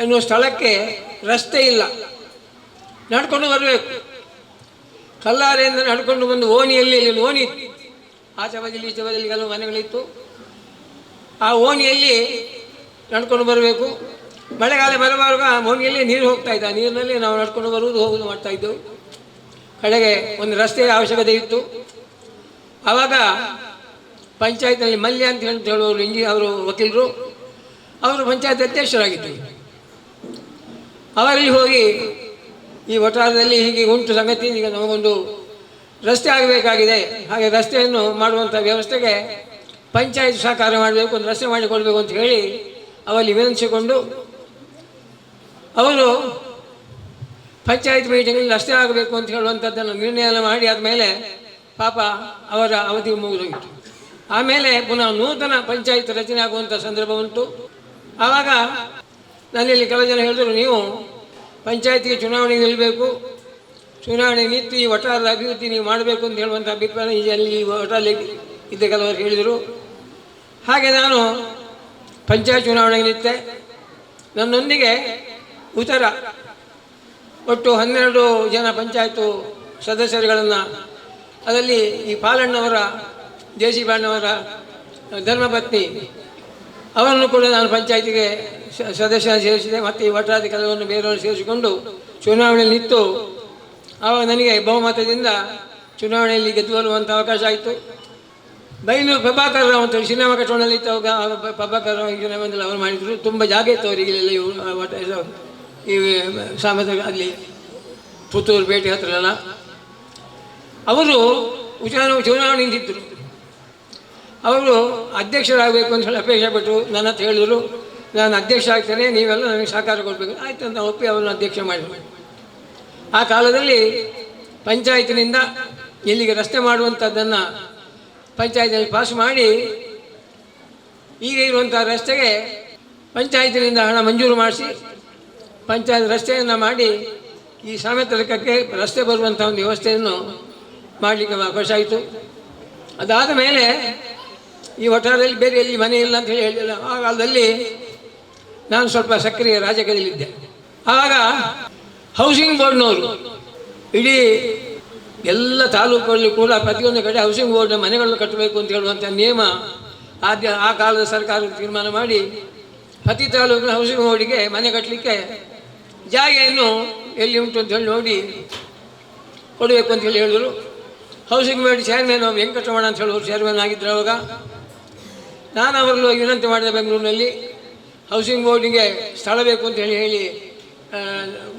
ಎನ್ನುವ ಸ್ಥಳಕ್ಕೆ ರಸ್ತೆ ಇಲ್ಲ, ನಡ್ಕೊಂಡು ಬರಬೇಕು. ಕಲ್ಲಾರೆಯಿಂದ ನಡ್ಕೊಂಡು ಬಂದು ಓಣಿಯಲ್ಲಿ ಓಣಿ ಇತ್ತು, ಆಚೆ ಬದಿಲಿ ಈಚೆ ಬದಿಲಿ ಕೆಲವು ಮನೆಗಳಿತ್ತು. ಆ ಓಣಿಯಲ್ಲಿ ನಡ್ಕೊಂಡು ಬರಬೇಕು. ಮಳೆಗಾಲ ಬರುವಾಗ ಓಣಿಯಲ್ಲಿ ನೀರು ಹೋಗ್ತಾ ಇದ್ದ, ನೀರಿನಲ್ಲಿ ನಾವು ನಡ್ಕೊಂಡು ಬರುವುದು ಹೋಗುವುದು ಮಾಡ್ತಾಯಿದ್ದೆವು. ಕಡೆಗೆ ಒಂದು ರಸ್ತೆಯ ಅವಶ್ಯಕತೆ ಇತ್ತು. ಆವಾಗ ಪಂಚಾಯತ್ನಲ್ಲಿ ಮಲ್ಯ ಅಂತ ಹೇಳುವವರು ಅವರು ವಕೀಲರು, ಅವರು ಪಂಚಾಯತ್ ಅಧ್ಯಕ್ಷರಾಗಿದ್ದರು. ಅವರಲ್ಲಿ ಹೋಗಿ ಈ ವಠಾರದಲ್ಲಿ ಹೀಗೆ ಉಂಟು ಸಂಗತಿ, ಈಗ ನಮಗೊಂದು ರಸ್ತೆ ಆಗಬೇಕಾಗಿದೆ, ಹಾಗೆ ರಸ್ತೆಯನ್ನು ಮಾಡುವಂಥ ವ್ಯವಸ್ಥೆಗೆ ಪಂಚಾಯತ್ ಸಹಕಾರ ಮಾಡಬೇಕು, ಒಂದು ರಸ್ತೆ ಮಾಡಿಕೊಡ್ಬೇಕು ಅಂತ ಹೇಳಿ ಅವರಲ್ಲಿ ವಿನಂತಿಸಿಕೊಂಡು ಅವರು ಪಂಚಾಯತ್ ಮೀಟಿಂಗಲ್ಲಿ ರಸ್ತೆ ಆಗಬೇಕು ಅಂತ ಹೇಳುವಂಥದ್ದನ್ನು ನಿರ್ಣಯ ಮಾಡಿ ಆದಮೇಲೆ ಪಾಪ ಅವರ ಅವಧಿ ಮುಗಿದೋಗಿತ್ತು. ಆಮೇಲೆ ಪುನಃ ನೂತನ ಪಂಚಾಯತ್ ರಚನೆ ಆಗುವಂಥ ಸಂದರ್ಭ ಉಂಟು. ಆವಾಗ ನನ್ನಲ್ಲಿ ಕೆಲವು ಜನ ಹೇಳಿದ್ರು, ನೀವು ಪಂಚಾಯತಿಗೆ ಚುನಾವಣೆಗೆ ನಿಲ್ಲಬೇಕು, ಚುನಾವಣೆ ನಿಂತು ಈ ವಠಾರದ ಅಭಿವೃದ್ಧಿ ನೀವು ಮಾಡಬೇಕು ಅಂತ ಹೇಳುವಂಥ ಅಭಿಪ್ರಾಯ ಈ ವಠಾರಲ್ಲಿ ಇದ್ದ ಕೆಲವರು ಹೇಳಿದರು. ಹಾಗೆ ನಾನು ಪಂಚಾಯತ್ ಚುನಾವಣೆಗೆ ನಿಂತೆ. ನನ್ನೊಂದಿಗೆ ಉತ್ತರ ಒಟ್ಟು 12 ಜನ ಪಂಚಾಯತು ಸದಸ್ಯರುಗಳನ್ನು, ಅದರಲ್ಲಿ ಈ ಪಾಲಣ್ಣವರ ಜೆ.ಸಿ. ಪಾಲಣ್ಣವರ ಧರ್ಮಪತ್ನಿ ಅವರನ್ನು ಕೂಡ ನಾನು ಪಂಚಾಯತಿಗೆ ಸದಸ್ಯನ ಸೇರಿಸಿದೆ. ಮತ್ತು ಈ ವಠಾರದ ಕೆಲವನ್ನು ಬೇರೆಯವರು ಸೇರಿಸಿಕೊಂಡು ಚುನಾವಣೆಯಲ್ಲಿ ನಿಂತು ಆವಾಗ ನನಗೆ ಬಹುಮತದಿಂದ ಚುನಾವಣೆಯಲ್ಲಿ ಗೆದ್ದು ಬರುವಂಥ ಅವಕಾಶ ಆಯಿತು. ಬೈನೂರು ಪ್ರಭಾಕರ್ ರಾವ್ ಅಂತೇಳಿ ಸಿನಿಮಾ ಕಟ್ಟೋಣಲ್ಲಿ ಇತ್ತವಾಗ ಪ್ರಭಾಕರ್ ರಾವ್ ಸಿನಿಮಾದಲ್ಲಿ ಅವರು ಮಾಡಿದರು. ತುಂಬ ಜಾಗ ಇತ್ತು ಅವರಿಗೆ ಈ ಸಾಮದ ಅಲ್ಲಿ ಪುತ್ತೂರು ಭೇಟಿ ಹತ್ರಲ್ಲ. ಅವರು ಚುನಾವಣೆ ನಿಂತಿದ್ದರು. ಅವರು ಅಧ್ಯಕ್ಷರಾಗಬೇಕು ಅಂತ ಹೇಳಿ ಅಪೇಕ್ಷೆ ಪಟ್ಟರು. ನನ್ನ ಹತ್ರ ಹೇಳಿದರು, ನಾನು ಅಧ್ಯಕ್ಷ ಆಗ್ತೇನೆ, ನೀವೆಲ್ಲ ನನಗೆ ಸಹಕಾರ ಕೊಡಬೇಕು. ಆಯಿತು ಅಂತ ಒಪ್ಪಿ ಅವರನ್ನು ಅಧ್ಯಕ್ಷ ಮಾಡಿದೆ. ಆ ಕಾಲದಲ್ಲಿ ಪಂಚಾಯತಿನಿಂದ ಇಲ್ಲಿಗೆ ರಸ್ತೆ ಮಾಡುವಂಥದ್ದನ್ನು ಪಂಚಾಯತಿನಲ್ಲಿ ಪಾಸ್ ಮಾಡಿ ಈಗ ಇರುವಂಥ ರಸ್ತೆಗೆ ಪಂಚಾಯತಿನಿಂದ ಹಣ ಮಂಜೂರು ಮಾಡಿಸಿ ಪಂಚಾಯತ್ ರಸ್ತೆಯನ್ನು ಮಾಡಿ ಈ ಸಾಮೆತಲಕಕ್ಕೆ ರಸ್ತೆ ಬರುವಂಥ ಒಂದು ವ್ಯವಸ್ಥೆಯನ್ನು ಮಾಡಲಿಕ್ಕೆ ಅವಕಾಶ ಆಯಿತು. ಅದಾದ ಮೇಲೆ ಈ ವಠಾರದಲ್ಲಿ ಬೇರೆ ಎಲ್ಲಿ ಮನೆ ಇಲ್ಲ ಅಂತ ಹೇಳಿಲ್ಲ. ಆ ಕಾಲದಲ್ಲಿ ನಾನು ಸ್ವಲ್ಪ ಸಕ್ರಿಯ ರಾಜಕೀಯದಲ್ಲಿದ್ದೆ. ಆವಾಗ ಹೌಸಿಂಗ್ ಬೋರ್ಡ್ನವರು ಇಡೀ ಎಲ್ಲ ತಾಲೂಕಲ್ಲಿ ಕೂಡ ಪ್ರತಿಯೊಂದು ಕಡೆ ಹೌಸಿಂಗ್ ಬೋರ್ಡ್ನ ಮನೆಗಳನ್ನು ಕಟ್ಟಬೇಕು ಅಂತ ಹೇಳುವಂಥ ನಿಯಮ ಆ ಕಾಲದ ಸರ್ಕಾರ ತೀರ್ಮಾನ ಮಾಡಿ ಪ್ರತಿ ತಾಲೂಕಿನ ಹೌಸಿಂಗ್ ಬೋರ್ಡಿಗೆ ಮನೆ ಕಟ್ಟಲಿಕ್ಕೆ ಜಾಗೆಯನ್ನು ಎಲ್ಲಿ ಉಂಟು ಅಂತ ಹೇಳಿ ನೋಡಿ ಕೊಡಬೇಕು ಅಂತ ಹೇಳಿ ಹೇಳಿದರು. ಹೌಸಿಂಗ್ ಬೋರ್ಡ್ ಚೇರ್ಮನ್ ವೆಂಕಟರಮಣ ಅಂತ ಹೇಳುವರು ಚೇರ್ಮನ್ ಆಗಿದ್ದರು. ಅವಾಗ ನಾನು ಅವರಲ್ಲೂ ವಿನಂತಿ ಮಾಡಿದೆ ಬೆಂಗಳೂರಿನಲ್ಲಿ ಹೌಸಿಂಗ್ ಬೋರ್ಡಿಗೆ ಸ್ಥಳ ಬೇಕು ಅಂತ ಹೇಳಿ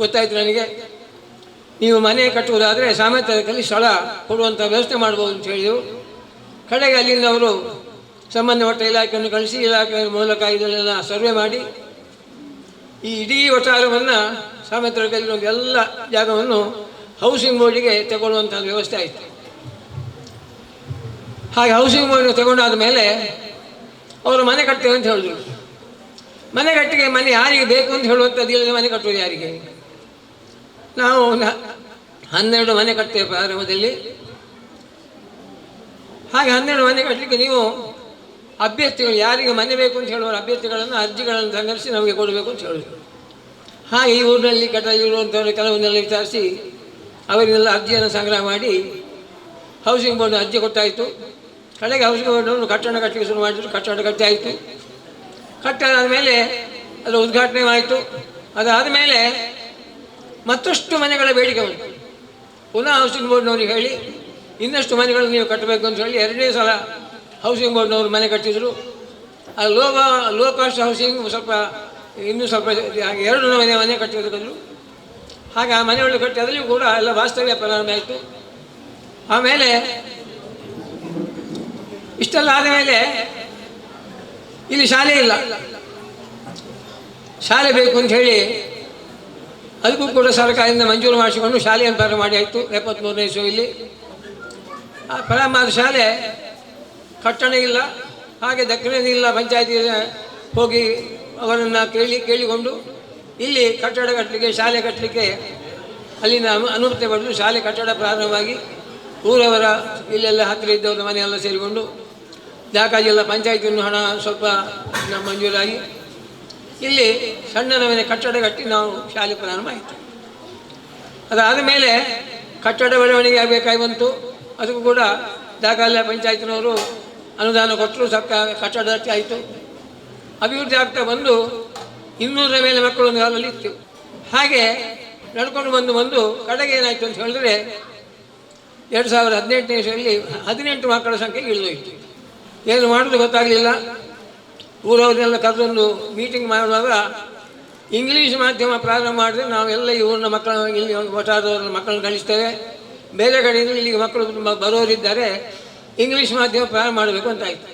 ಗೊತ್ತಾಯಿತು ನನಗೆ. ನೀವು ಮನೆ ಕಟ್ಟುವುದಾದರೆ ಸಾಮೆತಲಕಲ್ಲಿ ಸ್ಥಳ ಕೊಡುವಂಥ ವ್ಯವಸ್ಥೆ ಮಾಡ್ಬೋದು ಅಂತ ಹೇಳಿದೆವು. ಕಡೆಗೆ ಅಲ್ಲಿಂದ ಅವರು ಸಂಬಂಧಪಟ್ಟ ಇಲಾಖೆಯನ್ನು ಕಳಿಸಿ ಇಲಾಖೆ ಮೂಲಕ ಇದನ್ನೆಲ್ಲ ಸರ್ವೆ ಮಾಡಿ ಈ ಇಡೀ ವಠಾರವನ್ನು ಸಾಮೆತಲಕಲ್ಲಿ ಒಂದು ಎಲ್ಲ ಜಾಗವನ್ನು ಹೌಸಿಂಗ್ ಬೋರ್ಡಿಗೆ ತಗೊಳ್ಳುವಂಥ ವ್ಯವಸ್ಥೆ ಆಯಿತು. ಹಾಗೆ ಹೌಸಿಂಗ್ ಬೋರ್ಡ್ ತಗೊಂಡಾದ ಮೇಲೆ ಅವರು ಮನೆ ಕಟ್ತೇವೆ ಅಂತ ಹೇಳಿದ್ರು. ಮನೆ ಕಟ್ಟಿಗೆ ಮನೆ ಯಾರಿಗೆ ಬೇಕು ಅಂತ ಹೇಳುವಂಥದ್ದು ಇಲ್ಲದೆ ಮನೆ ಕಟ್ಟೋದು ಯಾರಿಗೆ? ನಾವು 12 ಮನೆ ಕಟ್ತೇವೆ ಪ್ರಾರಂಭದಲ್ಲಿ. ಹಾಗೆ 12 ಮನೆ ಕಟ್ಟಲಿಕ್ಕೆ ನೀವು ಅಭ್ಯರ್ಥಿಗಳು ಯಾರಿಗೆ ಮನೆ ಬೇಕು ಅಂತ ಹೇಳುವ ಅಭ್ಯರ್ಥಿಗಳನ್ನು ಅರ್ಜಿಗಳನ್ನು ಸಂಗ್ರಹಿಸಿ ನಮಗೆ ಕೊಡಬೇಕು ಅಂತ ಹೇಳಿದ್ರು. ಹಾಗೆ ಈ ಊರಿನಲ್ಲಿ ಇರುವಂಥವ್ರು ಕೆಲವನ್ನೆಲ್ಲ ವಿಚಾರಿಸಿ ಅವರಿಗೆಲ್ಲ ಅರ್ಜಿಯನ್ನು ಸಂಗ್ರಹ ಮಾಡಿ ಹೌಸಿಂಗ್ ಬೋರ್ಡ್ ಅರ್ಜಿ ಕೊಟ್ಟಾಯಿತು. ಕಡೆಗೆ ಹೌಸಿಂಗ್ ಬೋರ್ಡನ್ನು ಕಟ್ಟಡ ಕಟ್ಟಲಿಕ್ಕೆ ಶುರು ಮಾಡಿದ್ರು. ಕಟ್ಟಡ ಕಟ್ಟಿ ಆಯಿತು. ಕಟ್ಟಡಾದ ಮೇಲೆ ಅದರ ಉದ್ಘಾಟನೆ ಆಯಿತು. ಅದಾದ ಮೇಲೆ ಮತ್ತಷ್ಟು ಮನೆಗಳ ಬೇಡಿಕೆ ಉಂಟು. ಪುನಃ ಹೌಸಿಂಗ್ ಬೋರ್ಡ್ನವ್ರಿಗೆ ಹೇಳಿ ಇನ್ನಷ್ಟು ಮನೆಗಳನ್ನು ನೀವು ಕಟ್ಟಬೇಕು ಅಂತ ಹೇಳಿ 2ನೇ ಸಲ ಹೌಸಿಂಗ್ ಬೋರ್ಡ್ನವರು ಮನೆ ಕಟ್ಟಿದರು. ಅದು ಲೋ ಕಾಸ್ಟ್ ಹೌಸಿಂಗ್ ಸ್ವಲ್ಪ ಇನ್ನೂ ಸ್ವಲ್ಪ 2 ಮನೆ ಕಟ್ಟಿದ್ರು. ಹಾಗೆ ಆ ಮನೆಗಳು ಕಟ್ಟಿ ಅದರಲ್ಲಿ ಕೂಡ ಎಲ್ಲ ವಾಸ್ತವ್ಯ ಪ್ರಾರಂಭ ಆಯಿತು. ಆಮೇಲೆ ಇಷ್ಟೆಲ್ಲ ಆದಮೇಲೆ ಇಲ್ಲಿ ಶಾಲೆ ಇಲ್ಲ, ಶಾಲೆ ಬೇಕು ಅಂತ ಹೇಳಿ ಅದಕ್ಕೂ ಕೂಡ ಸರ್ಕಾರದಿಂದ ಮಂಜೂರು ಮಾಡಿಸಿಕೊಂಡು ಶಾಲೆಯನ್ನು ಪ್ರಾರಂಭ ಮಾಡಿ ಆಯಿತು 73ನೇ ಇಸವಿಯಲ್ಲಿ. ಆ ಪ್ರಾರಂಭ ಶಾಲೆ ಕಟ್ಟಡ ಇಲ್ಲ, ಹಾಗೆ ದಕ್ಷಿಣದಿಂದ ಇಲ್ಲ. ಪಂಚಾಯತಿ ಹೋಗಿ ಅವರನ್ನು ಕೇಳಿಕೊಂಡು ಇಲ್ಲಿ ಕಟ್ಟಡ ಕಟ್ಟಲಿಕ್ಕೆ ಶಾಲೆ ಕಟ್ಟಲಿಕ್ಕೆ ಅಲ್ಲಿಂದ ಅನುಮತಿ ಪಡೆದು ಶಾಲೆ ಕಟ್ಟಡ ಪ್ರಾರಂಭವಾಗಿ ಊರವರ ಇಲ್ಲೆಲ್ಲ ಹತ್ತಿರ ಇದ್ದವರ ಮನೆಯೆಲ್ಲ ಸೇರಿಕೊಂಡು ದಾಖಲೆಲ್ಲ ಪಂಚಾಯತಿಯನ್ನು ಹಣ ಸ್ವಲ್ಪ ಮಂಜೂರಾಗಿ ಇಲ್ಲಿ ಸಣ್ಣ ಮನೆ ಕಟ್ಟಡ ಕಟ್ಟಿ ನಾವು ಶಾಲೆ ಪ್ರಾರಂಭ ಆಯಿತು. ಅದಾದ ಮೇಲೆ ಕಟ್ಟಡ ಬೆಳವಣಿಗೆ ಆಗಬೇಕಾಗಿ ಬಂತು. ಅದಕ್ಕೂ ಕೂಡ ದಾಖಲೆ ಪಂಚಾಯತಿನವರು ಅನುದಾನ ಕೊಟ್ಟರು. ಕಟ್ಟಡ ಆಯಿತು. ಅಭಿವೃದ್ಧಿ ಆಗ್ತಾ ಬಂದು 200ರ ಮೇಲೆ ಮಕ್ಕಳು ಒಂದು ಕಾಲದಲ್ಲಿ ಇತ್ತು. ಹಾಗೆ ನಡ್ಕೊಂಡು ಬಂದು ಕಡೆಗೆ ಏನಾಯಿತು ಅಂತ ಹೇಳಿದ್ರೆ 2018ನೇ ಇಸವಿಯಲ್ಲಿ 18 ಮಕ್ಕಳ ಸಂಖ್ಯೆ ಇಳಿದೋಯಿತು. ಏನು ಮಾಡೋದು ಗೊತ್ತಾಗಲಿಲ್ಲ. ಊರವರನ್ನೆಲ್ಲ ಕರೆದೊಂದು ಮೀಟಿಂಗ್ ಮಾಡುವಾಗ ಇಂಗ್ಲೀಷ್ ಮಾಧ್ಯಮ ಪ್ರಾರಂಭ ಮಾಡಿದ್ರೆ ನಾವೆಲ್ಲ ಈ ಊರಿನ ಮಕ್ಕಳ ಇಲ್ಲಿ ವಠಾರದವ್ರ ಮಕ್ಕಳನ್ನು ಕಳಿಸ್ತೇವೆ, ಬೇರೆ ಕಡೆಯಿಂದ ಇಲ್ಲಿಗೆ ಮಕ್ಕಳು ತುಂಬ ಬರೋರಿದ್ದಾರೆ, ಇಂಗ್ಲೀಷ್ ಮಾಧ್ಯಮ ಪ್ರಾರಂಭ ಮಾಡಬೇಕು ಅಂತ ಆಯಿತು.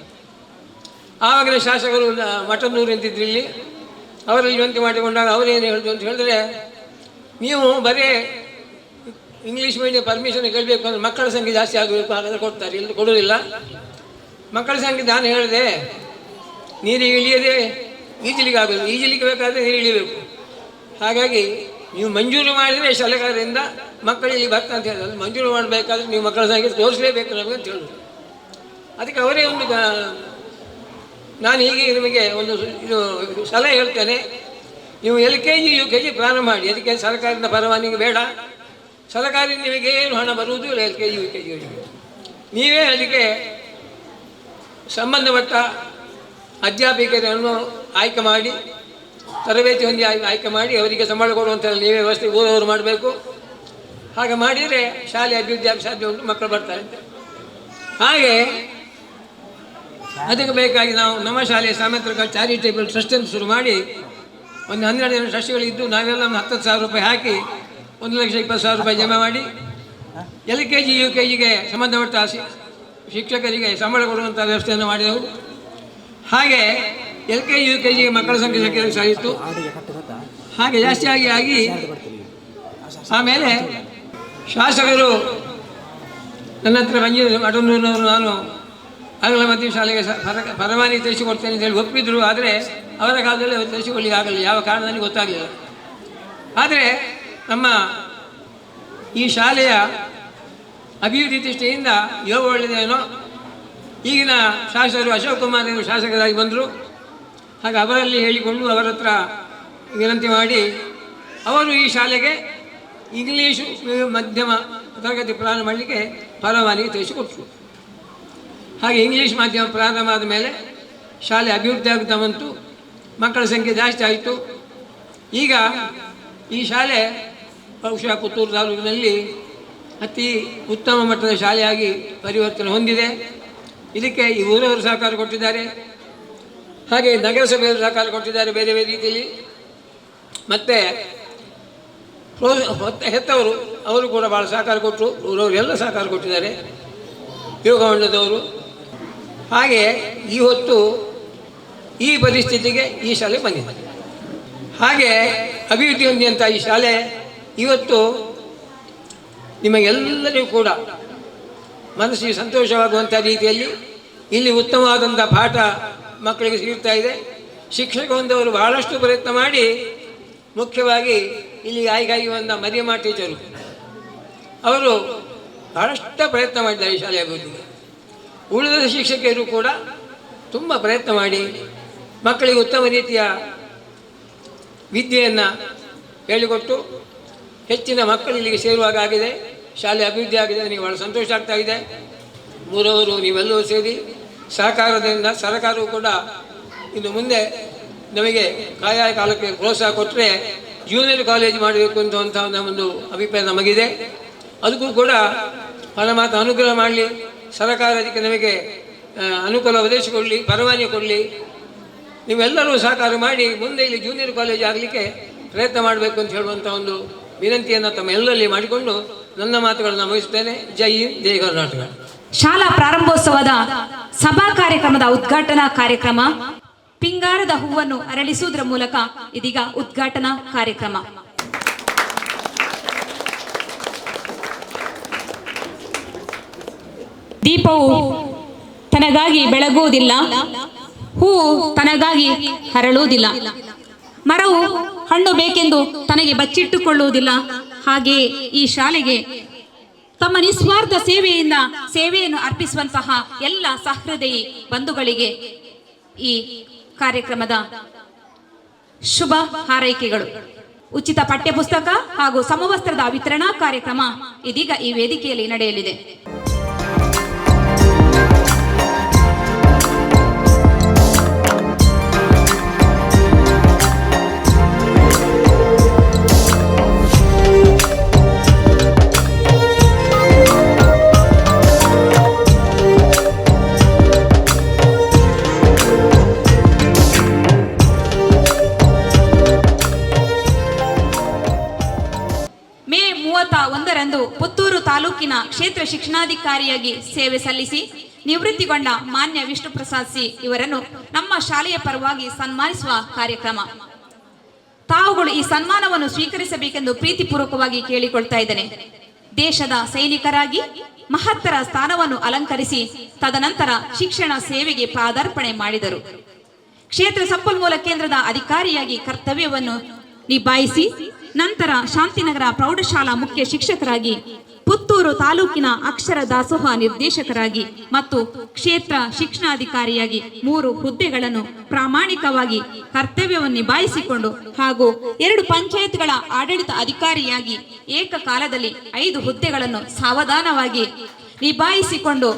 ಆವಾಗಿನ ಶಾಸಕರು ಮಠದೂರು ಅಂತಿದ್ರು ಇಲ್ಲಿ. ಅವರಲ್ಲಿ ವಿನಂತಿ ಮಾಡಿಕೊಂಡಾಗ ಅವರೇನು ಹೇಳಿದ್ರು ಅಂತ ಹೇಳಿದ್ರೆ, ನೀವು ಬರೀ ಇಂಗ್ಲೀಷ್ ಮೀಡಿಯಂ ಪರ್ಮಿಷನ್ ಕೇಳಬೇಕು ಅಂದರೆ ಮಕ್ಕಳ ಸಂಖ್ಯೆ ಜಾಸ್ತಿ ಆಗಬೇಕು, ಹಾಗಾದರೆ ಕೊಡ್ತಾರೆ, ಇಲ್ಲಿ ಕೊಡೋದಿಲ್ಲ. ಮಕ್ಕಳ ಸಂಖ್ಯೆ ನಾನು ಹೇಳಿದೆ, ನೀರಿಗೆ ಇಳಿಯದೆ ಈಜಲಿಕ್ಕೆ ಆಗಬೇಕು, ಈಜಲಿಕ್ಕೆ ಬೇಕಾದರೆ ನೀರು ಇಳಿಬೇಕು. ಹಾಗಾಗಿ ನೀವು ಮಂಜೂರು ಮಾಡಿದರೆ ಸರ್ಕಾರದಿಂದ ಮಕ್ಕಳು ಇಲ್ಲಿ ಬರ್ತಾ ಅಂತ ಹೇಳಿದ್ರೆ ಮಂಜೂರು ಮಾಡಬೇಕಾದ್ರೆ ನೀವು ಮಕ್ಕಳ ಸಂಖ್ಯೆ ತೋರಿಸಲೇಬೇಕು ನಮಗೆ ಅಂತ ಹೇಳಿದ್ರು. ಅದಕ್ಕೆ ಅವರೇ ಒಂದು ನಾನು ಹೀಗೆ ನಿಮಗೆ ಒಂದು ಇದು ಸಲಹೆ ಹೇಳ್ತೇನೆ, ನೀವು LKG UKG ಪ್ರಾರಂಭ ಮಾಡಿ. ಅದಕ್ಕೆ ಸರ್ಕಾರದಿಂದ ಪರವಾನಗಿ ಬೇಡ, ಸರ್ಕಾರದಿಂದ ನಿಮಗೇನು ಹಣ ಬರುವುದು ಇಲ್ಲ LKG UKG ನೀವೇ ಅದಕ್ಕೆ ಸಂಬಂಧಪಟ್ಟ ಅಧ್ಯಾಪಕರನ್ನು ಆಯ್ಕೆ ಮಾಡಿ ತರಬೇತಿ ಹೊಂದಿ ಆಯ್ಕೆ ಮಾಡಿ ಅವರಿಗೆ ಸಂಬಳ ಕೊಡುವಂಥ ನೀವೇ ವ್ಯವಸ್ಥೆ ಊರವರು ಮಾಡಬೇಕು. ಹಾಗೆ ಮಾಡಿದರೆ ಶಾಲೆ ಅಭಿವೃದ್ಧಿ ಆಗಿ ಸಾಧ್ಯ ಉಂಟು, ಮಕ್ಕಳು ಬರ್ತಾರೆ ಅಂತ. ಹಾಗೆ ಅದಕ್ಕೆ ಬೇಕಾಗಿ ನಾವು ನಮ್ಮ ಶಾಲೆಯ ಸಾಮೆತಲಕ ಚಾರಿಟೇಬಲ್ ಟ್ರಸ್ಟ್ ಅಂತ ಶುರು ಮಾಡಿ ಒಂದು 12 ಜನ ಟ್ರಸ್ಟಿಗಳಿದ್ದು ನಾವೆಲ್ಲ ಒಂದು 10,000 ರೂಪಾಯಿ ಹಾಕಿ 1,20,000 ರೂಪಾಯಿ ಜಮಾ ಮಾಡಿ LKG UKGಗೆ ಸಂಬಂಧಪಟ್ಟ ಶಿಕ್ಷಕರಿಗೆ ಸಂಬಳ ಕೊಡುವಂಥ ವ್ಯವಸ್ಥೆಯನ್ನು ಮಾಡಿದೆವು. ಹಾಗೆ LKG UKG ಮಕ್ಕಳ ಸಂಖ್ಯೆ ಸಾಯಿತು. ಹಾಗೆ ಜಾಸ್ತಿ ಆಗಿ ಆಮೇಲೆ ಶಾಸಕರು ನನ್ನ ಹತ್ರ ಮಠದೂರಿನವರು ನಾನು ಆಂಗ್ಲ ಮಾಧ್ಯಮ ಶಾಲೆಗೆ ಪರವಾನಗಿ ತೆಗೆಸಿಕೊಡ್ತೇನೆ ಅಂತ ಹೇಳಿ ಒಪ್ಪಿದ್ರು. ಆದರೆ ಅವರ ಕಾಲದಲ್ಲಿ ಅವರು ತೆಗೆಸಿಕೊಳ್ಳಿಕ್ಕೆ ಆಗಲಿಲ್ಲ, ಯಾವ ಕಾರಣದಲ್ಲಿ ಗೊತ್ತಾಗಲಿಲ್ಲ. ಆದರೆ ನಮ್ಮ ಈ ಶಾಲೆಯ ಅಭಿವೃದ್ಧಿ ದೃಷ್ಟಿಯಿಂದ ಯೋಗ ಒಳ್ಳೆಯದೇನೋ. ಈಗಿನ ಶಾಸಕರು ಅಶೋಕ್ ಕುಮಾರ್ ಅವರು ಶಾಸಕರಾಗಿ ಬಂದರು. ಹಾಗೆ ಅವರಲ್ಲಿ ಹೇಳಿಕೊಂಡು ಅವರ ಹತ್ರ ವಿನಂತಿ ಮಾಡಿ ಅವರು ಈ ಶಾಲೆಗೆ ಇಂಗ್ಲೀಷು ಮಧ್ಯಮ ತರಗತಿ ಪ್ರಾರಂಭ ಮಾಡಲಿಕ್ಕೆ ಪರವಾನಗಿ ತೆಗೆಸಿಕೊಟ್ಟರು. ಹಾಗೆ ಇಂಗ್ಲೀಷ್ ಮಾಧ್ಯಮ ಪ್ರಾರಂಭ ಆದ ಮೇಲೆ ಶಾಲೆ ಅಭಿವೃದ್ಧಿ ಆಗುತ್ತಾ ಬಂತು, ಮಕ್ಕಳ ಸಂಖ್ಯೆ ಜಾಸ್ತಿ ಆಯಿತು. ಈಗ ಈ ಶಾಲೆ ಬಹುಶಃ ಪುತ್ತೂರು ತಾಲೂಕಿನಲ್ಲಿ ಅತಿ ಉತ್ತಮ ಮಟ್ಟದ ಶಾಲೆಯಾಗಿ ಪರಿವರ್ತನೆ ಹೊಂದಿದೆ. ಇದಕ್ಕೆ ಈ ಊರವರು ಸಹಕಾರ ಕೊಟ್ಟಿದ್ದಾರೆ, ಹಾಗೆ ನಗರಸಭೆಯವರು ಸಹಕಾರ ಕೊಟ್ಟಿದ್ದಾರೆ ಬೇರೆ ಬೇರೆ ರೀತಿಯಲ್ಲಿ. ಮತ್ತು ಹೆತ್ತವರು ಅವರು ಕೂಡ ಭಾಳ ಸಹಕಾರ ಕೊಟ್ಟರು, ಊರವರು ಎಲ್ಲ ಸಹಕಾರ ಕೊಟ್ಟಿದ್ದಾರೆ, ಯೋಗ ಮಂಡಲದವರು. ಹಾಗೆ ಈ ಹೊತ್ತು ಈ ಪರಿಸ್ಥಿತಿಗೆ ಈ ಶಾಲೆ ಬಂದಿದೆ. ಹಾಗೆ ಅಭಿವೃದ್ಧಿ ಹೊಂದಿದಂಥ ಈ ಶಾಲೆ ಇವತ್ತು ನಿಮಗೆಲ್ಲರಿಗೂ ಕೂಡ ಮನಸ್ಸಿಗೆ ಸಂತೋಷವಾಗುವಂಥ ರೀತಿಯಲ್ಲಿ ಇಲ್ಲಿ ಉತ್ತಮವಾದಂಥ ಪಾಠ ಮಕ್ಕಳಿಗೆ ಸಿಗ್ತಾ ಇದೆ. ಶಿಕ್ಷಕ ಹೊಂದವರು ಬಹಳಷ್ಟು ಪ್ರಯತ್ನ ಮಾಡಿ, ಮುಖ್ಯವಾಗಿ ಇಲ್ಲಿ ಆಯ್ಕೆಯಾಗಿ ಬಂದ ಮರಿಯಮ್ಮ ಟೀಚರು ಅವರು ಬಹಳಷ್ಟು ಪ್ರಯತ್ನ ಮಾಡಿದ್ದಾರೆ ಈ ಶಾಲೆಯ ಅಭಿವೃದ್ಧಿಗೆ. ಉಳಿದ ಶಿಕ್ಷಕಿಯರು ಕೂಡ ತುಂಬ ಪ್ರಯತ್ನ ಮಾಡಿ ಮಕ್ಕಳಿಗೆ ಉತ್ತಮ ರೀತಿಯ ವಿದ್ಯೆಯನ್ನು ಹೇಳಿಕೊಟ್ಟು ಹೆಚ್ಚಿನ ಮಕ್ಕಳು ಇಲ್ಲಿಗೆ ಸೇರುವಾಗ ಆಗಿದೆ. ಶಾಲೆ ಅಭಿವೃದ್ಧಿ ಆಗಿದೆ, ನನಗೆ ಭಾಳ ಸಂತೋಷ ಆಗ್ತಾ ಇದೆ. ಮೂರವರು ನೀವೆಲ್ಲರೂ ಸೇರಿ ಸಹಕಾರದಿಂದ ಸರ್ಕಾರವು ಕೂಡ ಇನ್ನು ಮುಂದೆ ನಮಗೆ ಕಾಯ ಕಾಲಕ್ಕೆ ಪ್ರೋತ್ಸಾಹ ಕೊಟ್ಟರೆ ಜೂನಿಯರ್ ಕಾಲೇಜ್ ಮಾಡಬೇಕು ಅಂತ ಒಂದು ಅಭಿಪ್ರಾಯ ನಮಗಿದೆ. ಅದಕ್ಕೂ ಕೂಡ ಪರಮಾತ್ಮ ಅನುಗ್ರಹ ಮಾಡಲಿ, ಸರ್ಕಾರ ಅದಕ್ಕೆ ನಮಗೆ ಅನುಕೂಲ ಒದಗಿಸಿಕೊಳ್ಳಿ, ಪರವಾನಗಿ ಕೊಡಲಿ. ನೀವೆಲ್ಲರೂ ಸಹಕಾರ ಮಾಡಿ ಮುಂದೆ ಇಲ್ಲಿ ಜೂನಿಯರ್ ಕಾಲೇಜ್ ಆಗಲಿಕ್ಕೆ ಪ್ರಯತ್ನ ಮಾಡಬೇಕು ಅಂತ ಹೇಳುವಂಥ ಒಂದು ವಿನಂತಿಯನ್ನು ತಮ್ಮ ಎಲ್ಲರಲ್ಲಿ ಮಾಡಿಕೊಂಡು ನನ್ನ ಮಾತುಗಳನ್ನು ಮುಗಿಸ್ತೇನೆ. ಜೈ ಹಿಂದ್, ಜೈ ಕರ್ನಾಟಕ. ಶಾಲಾ ಪ್ರಾರಂಭೋತ್ಸವದ ಸಭಾ ಕಾರ್ಯಕ್ರಮದ ಉದ್ಘಾಟನಾ ಕಾರ್ಯಕ್ರಮ ಪಿಂಗಾರದ ಹೂವನ್ನು ಅರಳಿಸುವುದರ ಮೂಲಕ ಇದೀಗ ಉದ್ಘಾಟನಾ ಕಾರ್ಯಕ್ರಮ. ದೀಪವು ತನಗಾಗಿ ಬೆಳಗುವುದಿಲ್ಲ, ಹೂವು ತನಗಾಗಿ ಹರಳುವುದಿಲ್ಲ, ಮರವು ಹಣ್ಣು ಬೇಕೆಂದು ತನಗೆ ಬಚ್ಚಿಟ್ಟುಕೊಳ್ಳುವುದಿಲ್ಲ. ಹಾಗೆಯೇ ಈ ಶಾಲೆಗೆ ತಮ್ಮ ನಿಸ್ವಾರ್ಥ ಸೇವೆಯಿಂದ ಸೇವೆಯನ್ನು ಅರ್ಪಿಸುವಂತಹ ಎಲ್ಲ ಸಹೃದಯಿ ಬಂಧುಗಳಿಗೆ ಈ ಕಾರ್ಯಕ್ರಮದ ಶುಭ ಹಾರೈಕೆಗಳು. ಉಚಿತ ಪಠ್ಯಪುಸ್ತಕ ಹಾಗೂ ಸಮವಸ್ತ್ರದ ವಿತರಣಾ ಕಾರ್ಯಕ್ರಮ ಇದೀಗ ಈ ವೇದಿಕೆಯಲ್ಲಿ ನಡೆಯಲಿದೆ. ಮೇ 31ರಂದು ಪುತ್ತೂರು ತಾಲೂಕಿನ ಕ್ಷೇತ್ರ ಶಿಕ್ಷಣಾಧಿಕಾರಿಯಾಗಿ ಸೇವೆ ಸಲ್ಲಿಸಿ ನಿವೃತ್ತಿಗೊಂಡ ಮಾನ್ಯ ವಿಷ್ಣು ಪ್ರಸಾದ್ ಸಿ ಇವರನ್ನು ನಮ್ಮ ಶಾಲೆಯ ಪರವಾಗಿ ಸನ್ಮಾನಿಸುವ ಕಾರ್ಯಕ್ರಮ. ತಾವುಗಳು ಈ ಸನ್ಮಾನವನ್ನು ಸ್ವೀಕರಿಸಬೇಕೆಂದು ಪ್ರೀತಿಪೂರ್ವಕವಾಗಿ ಕೇಳಿಕೊಳ್ತಾ ಇದ್ದೇನೆ. ದೇಶದ ಸೈನಿಕರಾಗಿ ಮಹತ್ತರ ಸ್ಥಾನವನ್ನು ಅಲಂಕರಿಸಿ ತದನಂತರ ಶಿಕ್ಷಣ ಸೇವೆಗೆ ಪಾದಾರ್ಪಣೆ ಮಾಡಿದರು. ಕ್ಷೇತ್ರ ಸಂಪನ್ಮೂಲ ಕೇಂದ್ರದ ಅಧಿಕಾರಿಯಾಗಿ ಕರ್ತವ್ಯವನ್ನು ನಿಭಾಯಿಸಿ ನಂತರ ಶಾಂತಿನಗರ ಪ್ರೌಢಶಾಲಾ ಮುಖ್ಯ ಶಿಕ್ಷಕರಾಗಿ, ಪುತ್ತೂರು ತಾಲೂಕಿನ ಅಕ್ಷರ ದಾಸೋಹ ನಿರ್ದೇಶಕರಾಗಿ ಮತ್ತು ಕ್ಷೇತ್ರ ಶಿಕ್ಷಣಾಧಿಕಾರಿಯಾಗಿ 3 ಹುದ್ದೆಗಳನ್ನು ಪ್ರಾಮಾಣಿಕವಾಗಿ ಕರ್ತವ್ಯವನ್ನು ನಿಭಾಯಿಸಿಕೊಂಡು ಹಾಗೂ 2 ಪಂಚಾಯತ್ಗಳ ಆಡಳಿತ ಅಧಿಕಾರಿಯಾಗಿ ಏಕಕಾಲದಲ್ಲಿ 5 ಹುದ್ದೆಗಳನ್ನು ಸಾವಧಾನವಾಗಿ ನಿಭಾಯಿಸಿಕೊಂಡು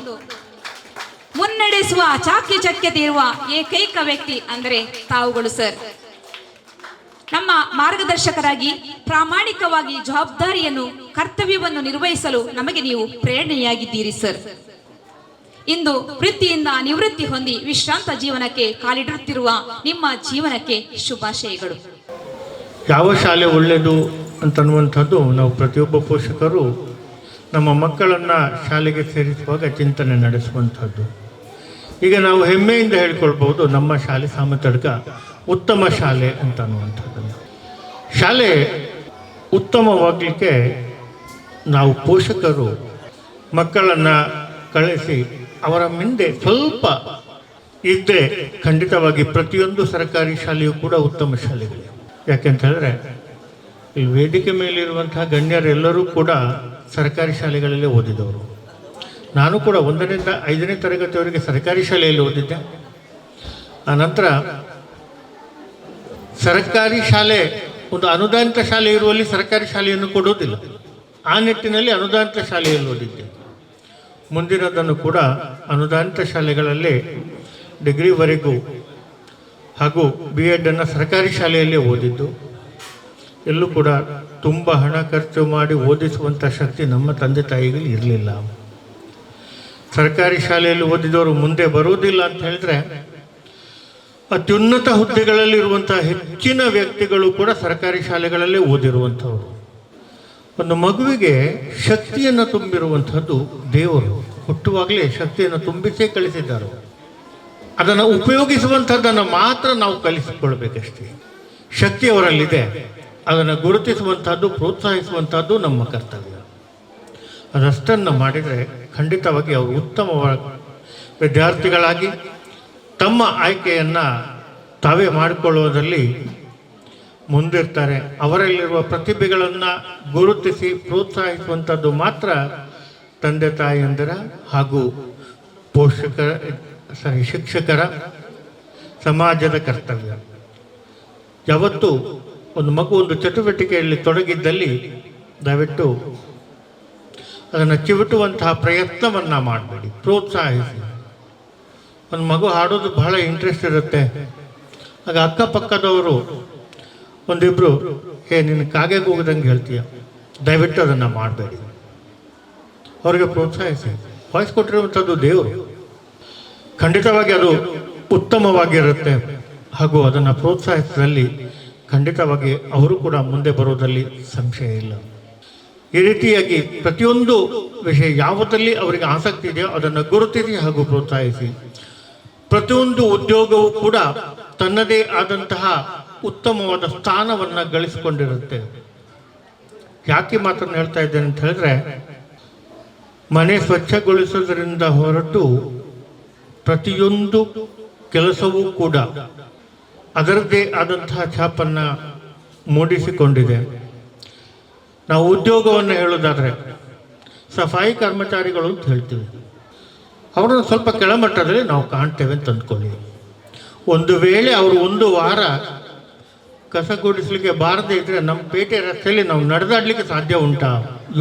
ಮುನ್ನಡೆಸುವ ಚಾಕ್ಯಚಕ್ಯತೆ ಇರುವ ಏಕೈಕ ವ್ಯಕ್ತಿ ಅಂದರೆ ತಾವುಗಳು ಸರ್. ನಮ್ಮ ಮಾರ್ಗದರ್ಶಕರಾಗಿ ಪ್ರಾಮಾಣಿಕವಾಗಿ ಜವಾಬ್ದಾರಿಯನ್ನು ಕರ್ತವ್ಯವನ್ನು ನಿರ್ವಹಿಸಲು ನಮಗೆ ನೀವು ಪ್ರೇರಣೆಯಾಗಿದ್ದೀರಿ ಸರ್. ಇಂದು ವೃತ್ತಿಯಿಂದ ನಿವೃತ್ತಿ ಹೊಂದಿ ವಿಶ್ರಾಂತ ಜೀವನಕ್ಕೆ ಕಾಲಿಡುತ್ತಿರುವ ನಿಮ್ಮ ಜೀವನಕ್ಕೆ ಶುಭಾಶಯಗಳು. ಯಾವ ಶಾಲೆ ಒಳ್ಳೆಯದು ಅಂತನ್ನುವಂಥದ್ದು ನಾವು ಪ್ರತಿಯೊಬ್ಬ ಪೋಷಕರು ನಮ್ಮ ಮಕ್ಕಳನ್ನು ಶಾಲೆಗೆ ಸೇರಿಸುವಾಗ ಚಿಂತನೆ ನಡೆಸುವಂಥದ್ದು. ಈಗ ನಾವು ಹೆಮ್ಮೆಯಿಂದ ಹೇಳ್ಕೊಳ್ಬೋದು ನಮ್ಮ ಶಾಲೆ ಸಾಮತಡ್ಕ ಉತ್ತಮ ಶಾಲೆ ಅಂತ ಅನ್ನುವಂಥದ್ದನ್ನು. ಶಾಲೆ ಉತ್ತಮವಾಗಲಿಕ್ಕೆ ನಾವು ಪೋಷಕರು ಮಕ್ಕಳನ್ನು ಕಳಿಸಿ ಅವರ ಮುಂದೆ ಸ್ವಲ್ಪ ಇದ್ದರೆ ಖಂಡಿತವಾಗಿ ಪ್ರತಿಯೊಂದು ಸರ್ಕಾರಿ ಶಾಲೆಯೂ ಕೂಡ ಉತ್ತಮ ಶಾಲೆಗಳು. ಯಾಕೆಂತ ಹೇಳಿದ್ರೆ ಈ ವೇದಿಕೆ ಮೇಲಿರುವಂತಹ ಗಣ್ಯರೆಲ್ಲರೂ ಕೂಡ ಸರ್ಕಾರಿ ಶಾಲೆಗಳಲ್ಲೇ ಓದಿದವರು. ನಾನು ಕೂಡ 1ರಿಂದ 5ನೇ ತರಗತಿಯವರೆಗೆ ಸರ್ಕಾರಿ ಶಾಲೆಯಲ್ಲಿ ಓದಿದ್ದೆ. ಆನಂತರ ಸರ್ಕಾರಿ ಶಾಲೆ ಒಂದು ಅನುದಾನಿತ ಶಾಲೆ ಇರುವಲ್ಲಿ ಸರ್ಕಾರಿ ಶಾಲೆಯನ್ನು ಕೊಡುವುದಿಲ್ಲ. ಆ ನಿಟ್ಟಿನಲ್ಲಿ ಅನುದಾನಿತ ಶಾಲೆಯಲ್ಲಿ ಓದಿದ್ದೆ. ಮುಂದಿನದನ್ನು ಕೂಡ ಅನುದಾನಿತ ಶಾಲೆಗಳಲ್ಲೇ ಡಿಗ್ರಿವರೆಗೂ ಹಾಗೂ BEd ಸರ್ಕಾರಿ ಶಾಲೆಯಲ್ಲೇ ಓದಿದ್ದು. ಎಲ್ಲೂ ಕೂಡ ತುಂಬ ಹಣ ಖರ್ಚು ಮಾಡಿ ಓದಿಸುವಂಥ ಶಕ್ತಿ ನಮ್ಮ ತಂದೆ ತಾಯಿಗಳು ಇರಲಿಲ್ಲ. ಸರ್ಕಾರಿ ಶಾಲೆಯಲ್ಲಿ ಓದಿದವರು ಮುಂದೆ ಬರುವುದಿಲ್ಲ ಅಂತ ಹೇಳಿದ್ರೆ ಅತ್ಯುನ್ನತ ಹುದ್ದೆಗಳಲ್ಲಿರುವಂಥ ಹೆಚ್ಚಿನ ವ್ಯಕ್ತಿಗಳು ಕೂಡ ಸರ್ಕಾರಿ ಶಾಲೆಗಳಲ್ಲೇ ಓದಿರುವಂಥವ್ರು. ಒಂದು ಮಗುವಿಗೆ ಶಕ್ತಿಯನ್ನು ತುಂಬಿರುವಂಥದ್ದು ದೇವರು ಹುಟ್ಟುವಾಗಲೇ ಶಕ್ತಿಯನ್ನು ತುಂಬಿಸೇ ಕಳಿಸಿದ್ದಾರೆ. ಅದನ್ನು ಉಪಯೋಗಿಸುವಂಥದ್ದನ್ನು ಮಾತ್ರ ನಾವು ಕಲಿಸಿಕೊಳ್ಬೇಕಷ್ಟೇ. ಶಕ್ತಿ ಅವರಲ್ಲಿದೆ, ಅದನ್ನು ಗುರುತಿಸುವಂಥದ್ದು ಪ್ರೋತ್ಸಾಹಿಸುವಂಥದ್ದು ನಮ್ಮ ಕರ್ತವ್ಯ. ಅದಷ್ಟನ್ನು ಮಾಡಿದರೆ ಖಂಡಿತವಾಗಿ ಅವರು ಉತ್ತಮ ವಿದ್ಯಾರ್ಥಿಗಳಾಗಿ ತಮ್ಮ ಆಯ್ಕೆಯನ್ನು ತಾವೇ ಮಾಡಿಕೊಳ್ಳುವುದರಲ್ಲಿ ಮುಂದಿರ್ತಾರೆ. ಅವರಲ್ಲಿರುವ ಪ್ರತಿಭೆಗಳನ್ನು ಗುರುತಿಸಿ ಪ್ರೋತ್ಸಾಹಿಸುವಂಥದ್ದು ಮಾತ್ರ ತಂದೆ ತಾಯಿಯಂದಿರ ಹಾಗೂ ಶಿಕ್ಷಕರ ಸಮಾಜದ ಕರ್ತವ್ಯ. ಯಾವತ್ತೂ ಒಂದು ಮಗು ಒಂದು ಚಟುವಟಿಕೆಯಲ್ಲಿ ತೊಡಗಿದ್ದಲ್ಲಿ ದಯವಿಟ್ಟು ಅದನ್ನು ಚಿವುಟುವಂತಹ ಪ್ರಯತ್ನವನ್ನು ಮಾಡಬೇಡಿ, ಪ್ರೋತ್ಸಾಹಿಸಿ. ಒಂದು ಮಗು ಹಾಡೋದು ಬಹಳ ಇಂಟ್ರೆಸ್ಟ್ ಇರುತ್ತೆ. ಆಗ ಅಕ್ಕಪಕ್ಕದವರು ಒಂದಿಬ್ಬರು ನಿನ್ನ ಕಾಗೆ ಹೋಗದಂಗೆ ಹೇಳ್ತೀಯ, ದಯವಿಟ್ಟು ಅದನ್ನು ಮಾಡಬೇಡಿ. ಅವರಿಗೆ ಪ್ರೋತ್ಸಾಹಿಸಿ. ವಾಯ್ಸ್ ಕೊಟ್ಟಿರುವಂಥದ್ದು ದೇವರು, ಖಂಡಿತವಾಗಿ ಅದು ಉತ್ತಮವಾಗಿರುತ್ತೆ. ಹಾಗೂ ಅದನ್ನು ಪ್ರೋತ್ಸಾಹಿಸಿದಲ್ಲಿ ಖಂಡಿತವಾಗಿ ಅವರು ಕೂಡ ಮುಂದೆ ಬರೋದಲ್ಲಿ ಸಂಶಯ ಇಲ್ಲ. ಈ ರೀತಿಯಾಗಿ ಪ್ರತಿಯೊಂದು ವಿಷಯ ಯಾವುದಲ್ಲಿ ಅವರಿಗೆ ಆಸಕ್ತಿ ಇದೆಯೋ ಅದನ್ನು ಗುರುತಿಸಿ ಹಾಗೂ ಪ್ರೋತ್ಸಾಹಿಸಿ. ಪ್ರತಿಯೊಂದು ಉದ್ಯೋಗವೂ ಕೂಡ ತನ್ನದೇ ಆದಂತಹ ಉತ್ತಮವಾದ ಸ್ಥಾನವನ್ನು ಗಳಿಸಿಕೊಂಡಿರುತ್ತೆ. ಯಾಕೆ ಮಾತನ್ನು ಹೇಳ್ತಾ ಇದ್ದೇನೆ ಅಂತ ಹೇಳಿದ್ರೆ, ಮನೆ ಸ್ವಚ್ಛಗೊಳಿಸೋದ್ರಿಂದ ಹೊರಟು ಪ್ರತಿಯೊಂದು ಕೆಲಸವೂ ಕೂಡ ಅದರದ್ದೇ ಆದಂತಹ ಛಾಪನ್ನು ಮೂಡಿಸಿಕೊಂಡಿದೆ. ನಾವು ಉದ್ಯೋಗವನ್ನು ಹೇಳೋದಾದರೆ ಸಫಾಯಿ ಕರ್ಮಚಾರಿಗಳು ಅಂತ ಹೇಳ್ತೀವಿ. ಅವರನ್ನು ಸ್ವಲ್ಪ ಕೆಳಮಟ್ಟದಲ್ಲಿ ನಾವು ಕಾಣ್ತೇವೆ ಅಂತ ಅಂದ್ಕೊಳ್ಳಿ. ಒಂದು ವೇಳೆ ಅವರು ಒಂದು ವಾರ ಕಸ ಗುಡಿಸಲಿಕ್ಕೆ ಬಾರದೇ ಇದ್ದರೆ ನಮ್ಮ ಪೇಟೆ ರಸ್ತೆಯಲ್ಲಿ ನಾವು ನಡೆದಾಡಲಿಕ್ಕೆ ಸಾಧ್ಯ ಉಂಟಾ?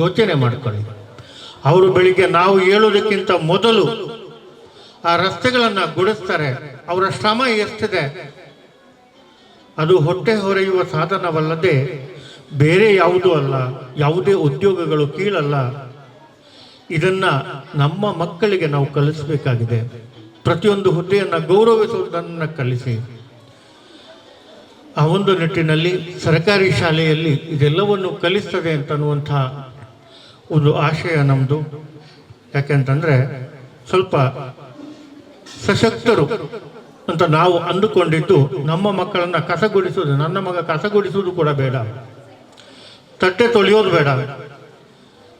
ಯೋಚನೆ ಮಾಡ್ಕೊಳ್ಳಿ. ಅವರು ಬೆಳಿಗ್ಗೆ ನಾವು ಹೇಳೋದಕ್ಕಿಂತ ಮೊದಲು ಆ ರಸ್ತೆಗಳನ್ನು ಗುಡಿಸ್ತಾರೆ. ಅವರ ಶ್ರಮ ಎಷ್ಟಿದೆ, ಅದು ಹೊಟ್ಟೆ ಹೊರೆಯುವ ಸಾಧನವಲ್ಲದೆ ಬೇರೆ ಯಾವುದೂ ಅಲ್ಲ. ಯಾವುದೇ ಉದ್ಯೋಗಗಳು ಕೀಳಲ್ಲ. ಇದನ್ನು ನಮ್ಮ ಮಕ್ಕಳಿಗೆ ನಾವು ಕಲಿಸಬೇಕಾಗಿದೆ. ಪ್ರತಿಯೊಂದು ಹುದ್ದೆಯನ್ನು ಗೌರವಿಸುವುದನ್ನು ಕಲಿಸಿ. ಆ ಒಂದು ನಿಟ್ಟಿನಲ್ಲಿ ಸರ್ಕಾರಿ ಶಾಲೆಯಲ್ಲಿ ಇದೆಲ್ಲವನ್ನು ಕಲಿಸ್ತದೆ ಅಂತನ್ನುವಂಥ ಒಂದು ಆಶಯ ನಮ್ಮದು. ಯಾಕೆಂತಂದರೆ ಸ್ವಲ್ಪ ಸಶಕ್ತರು ಅಂತ ನಾವು ಅಂದುಕೊಂಡಿದ್ದು ನಮ್ಮ ಮಕ್ಕಳನ್ನು ಕಸಗುಡಿಸೋದು. ನನ್ನ ಮಗ ಕಸಗುಡಿಸೋದು ಕೂಡ ಬೇಡ, ತಟ್ಟೆ ತೊಳೆಯೋದು ಬೇಡ.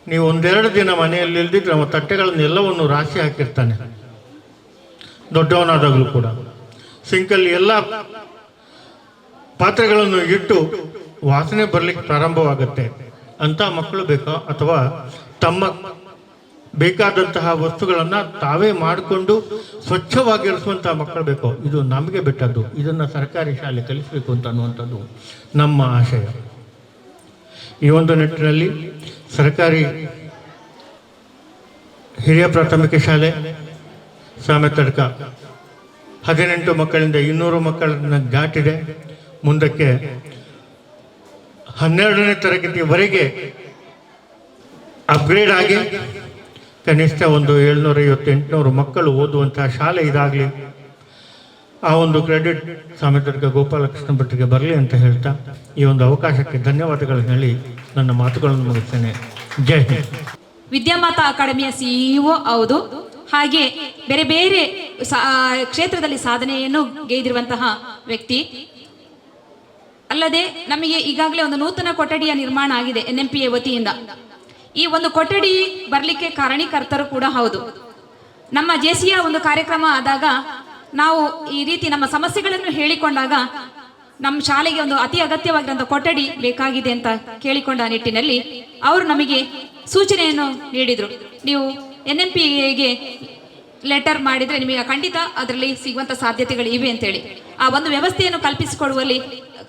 ನೀವು ಒಂದೆರಡು ದಿನ ಮನೆಯಲ್ಲಿ ಇಲ್ದಿದ್ರೆ ನಮ್ಮ ತಟ್ಟೆಗಳನ್ನೆಲ್ಲವನ್ನು ರಾಶಿ ಹಾಕಿರ್ತಾನೆ. ದೊಡ್ಡವನಾದಾಗಲೂ ಕೂಡ ಸಿಂಕಲ್ಲಿ ಎಲ್ಲ ಪಾತ್ರೆಗಳನ್ನು ಇಟ್ಟು ವಾಸನೆ ಬರಲಿಕ್ಕೆ ಪ್ರಾರಂಭವಾಗುತ್ತೆ. ಅಂಥ ಮಕ್ಕಳು ಬೇಕಾ, ಅಥವಾ ತಮ್ಮ ಬೇಕಾದಂತಹ ವಸ್ತುಗಳನ್ನು ತಾವೇ ಮಾಡಿಕೊಂಡು ಸ್ವಚ್ಛವಾಗಿರಿಸುವಂತಹ ಮಕ್ಕಳು ಬೇಕೋ, ಇದು ನಮಗೆ ಬಿಟ್ಟದ್ದು. ಇದನ್ನು ಸರ್ಕಾರಿ ಶಾಲೆ ಕಲಿಸಬೇಕು ಅಂತ ಅನ್ನುವಂಥದ್ದು ನಮ್ಮ ಆಶಯ. ಈ ಒಂದು ನಿಟ್ಟಿನಲ್ಲಿ ಸರ್ಕಾರಿ ಹಿರಿಯ ಪ್ರಾಥಮಿಕ ಶಾಲೆ ಸಾಮೆತಡ್ಕ 18 ಮಕ್ಕಳಿಂದ 200 ಮಕ್ಕಳನ್ನು ದಾಟಿದೆ. ಮುಂದಕ್ಕೆ 12ನೇ ತರಗತಿಯವರೆಗೆ ಅಪ್ಗ್ರೇಡ್ ಆಗಿ ಕನಿಷ್ಠ ಒಂದು 750-800 ಮಕ್ಕಳು ಓದುವಂತಹ ಶಾಲೆ ಇದಾಗಲಿ. ಆ ಒಂದು ಕ್ರೆಡಿಟ್ ಸಾಮೆತಡ್ಕ ಗೋಪಾಲಕೃಷ್ಣ ಭಟ್ರಿಗೆ ಬರಲಿ ಅಂತ ಹೇಳ್ತಾ ಈ ಒಂದು ಅವಕಾಶಕ್ಕೆ ಧನ್ಯವಾದಗಳನ್ನು ಹೇಳಿ ನನ್ನ ಮಾತುಗಳನ್ನು ಮುಗಿಸ್ತೇನೆ. ಜೈ ಹಿಂದ್. ವಿದ್ಯಾಮಾತಾ ಅಕಾಡೆಮಿಯ CEO ಹೌದು. ಹಾಗೆ ಬೇರೆ ಬೇರೆ ಕ್ಷೇತ್ರದಲ್ಲಿ ಸಾಧನೆಯನ್ನು ಗೈದಿರುವಂತಹ ವ್ಯಕ್ತಿ. ಅಲ್ಲದೆ ನಮಗೆ ಈಗಾಗಲೇ ಒಂದು ನೂತನ ಕೊಠಡಿಯ ನಿರ್ಮಾಣ ಆಗಿದೆ NMPA ವತಿಯಿಂದ. ಈ ಒಂದು ಕೊಠಡಿ ಬರಲಿಕ್ಕೆ ಕಾರಣೀಕರ್ತರು ಕೂಡ ಹೌದು. ನಮ್ಮ JCಯ ಒಂದು ಕಾರ್ಯಕ್ರಮ ಆದಾಗ ನಾವು ಈ ರೀತಿ ನಮ್ಮ ಸಮಸ್ಯೆಗಳನ್ನು ಹೇಳಿಕೊಂಡಾಗ ನಮ್ಮ ಶಾಲೆಗೆ ಒಂದು ಅತಿ ಅಗತ್ಯವಾಗಿರುವಂತಹ ಕೊಠಡಿ ಬೇಕಾಗಿದೆ ಅಂತ ಕೇಳಿಕೊಂಡ ನಿಟ್ಟಿನಲ್ಲಿ ಅವರು ನಮಗೆ ಸೂಚನೆಯನ್ನು ನೀಡಿದರು. ನೀವು NMPAಗೆ ಲೆಟರ್ ಮಾಡಿದರೆ ನಿಮಗೆ ಖಂಡಿತ ಅದರಲ್ಲಿ ಸಿಗುವಂಥ ಸಾಧ್ಯತೆಗಳು ಇವೆ ಅಂತೇಳಿ ಆ ಒಂದು ವ್ಯವಸ್ಥೆಯನ್ನು ಕಲ್ಪಿಸಿಕೊಡುವಲ್ಲಿ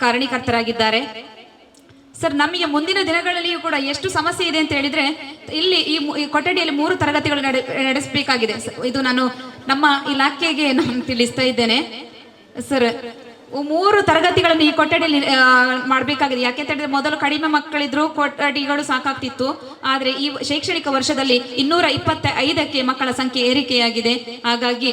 ಕಾರಣೀಕರ್ತರಾಗಿದ್ದಾರೆ. ಸರ್, ನಮಗೆ ಮುಂದಿನ ದಿನಗಳಲ್ಲಿಯೂ ಕೂಡ ಎಷ್ಟು ಸಮಸ್ಯೆ ಇದೆ ಅಂತ ಹೇಳಿದ್ರೆ, ಇಲ್ಲಿ ಈ ಕೊಠಡಿಯಲ್ಲಿ 3 ತರಗತಿಗಳು ನಡೆಸಬೇಕಾಗಿದೆ. ಇದು ನಾನು ನಮ್ಮ ಇಲಾಖೆಗೆ ನಾನು ತಿಳಿಸ್ತಾ ಇದ್ದೇನೆ ಸರ್. 3 ತರಗತಿಗಳನ್ನು ಈ ಕೊಠಡಿಯಲ್ಲಿ ಮಾಡಬೇಕಾಗಿದೆ. ಯಾಕೆಂತ ಹೇಳಿದ್ರೆ ಮೊದಲು ಕಡಿಮೆ ಮಕ್ಕಳಿದ್ರು, ಕೊಠಡಿಗಳು ಸಾಕಾಗ್ತಿತ್ತು. ಆದರೆ ಈ ಶೈಕ್ಷಣಿಕ ವರ್ಷದಲ್ಲಿ 225ಕ್ಕೆ ಮಕ್ಕಳ ಸಂಖ್ಯೆ ಏರಿಕೆಯಾಗಿದೆ. ಹಾಗಾಗಿ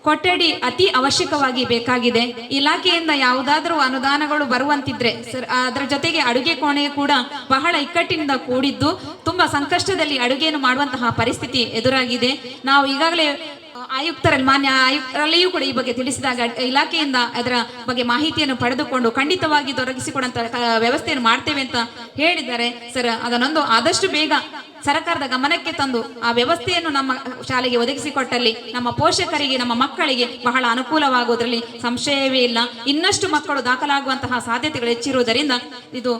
ಕೊಠಡಿ ಅತಿ ಅವಶ್ಯಕವಾಗಿ ಬೇಕಾಗಿದೆ. ಇಲಾಖೆಯಿಂದ ಯಾವುದಾದ್ರೂ ಅನುದಾನಗಳು ಬರುವಂತಿದ್ರೆ ಸರ್, ಅದರ ಜೊತೆಗೆ ಅಡುಗೆ ಕೋಣೆ ಕೂಡ ಬಹಳ ಇಕ್ಕಟ್ಟಿನಿಂದ ಕೂಡಿದ್ದು ತುಂಬಾ ಸಂಕಷ್ಟದಲ್ಲಿ ಅಡುಗೆಯನ್ನು ಮಾಡುವಂತಹ ಪರಿಸ್ಥಿತಿ ಎದುರಾಗಿದೆ. ನಾವು ಈಗಾಗಲೇ ಮಾನ್ಯ ಆಯುಕ್ತರಲ್ಲಿಯೂ ಕೂಡ ಈ ಬಗ್ಗೆ ತಿಳಿಸಿದಾಗ ಇಲಾಖೆಯಿಂದ ಅದರ ಬಗ್ಗೆ ಮಾಹಿತಿಯನ್ನು ಪಡೆದುಕೊಂಡು ಖಂಡಿತವಾಗಿ ದೊರಕಿಸಿಕೊಡುವಂತ ವ್ಯವಸ್ಥೆಯನ್ನು ಮಾಡ್ತೇವೆ ಅಂತ ಹೇಳಿದ್ದಾರೆ ಸರ್. ಅದನ್ನೊಂದು ಆದಷ್ಟು ಬೇಗ ಸರ್ಕಾರದ ಗಮನಕ್ಕೆ ತಂದು ಆ ವ್ಯವಸ್ಥೆಯನ್ನು ನಮ್ಮ ಶಾಲೆಗೆ ಒದಗಿಸಿಕೊಟ್ಟಲ್ಲಿ ನಮ್ಮ ಪೋಷಕರಿಗೆ, ನಮ್ಮ ಮಕ್ಕಳಿಗೆ ಬಹಳ ಅನುಕೂಲವಾಗುವುದರಲ್ಲಿ ಸಂಶಯವೇ ಇಲ್ಲ. ಇನ್ನಷ್ಟು ಮಕ್ಕಳು ದಾಖಲಾಗುವಂತಹ ಸಾಧ್ಯತೆಗಳು ಹೆಚ್ಚಿರುವುದರಿಂದ ಇದು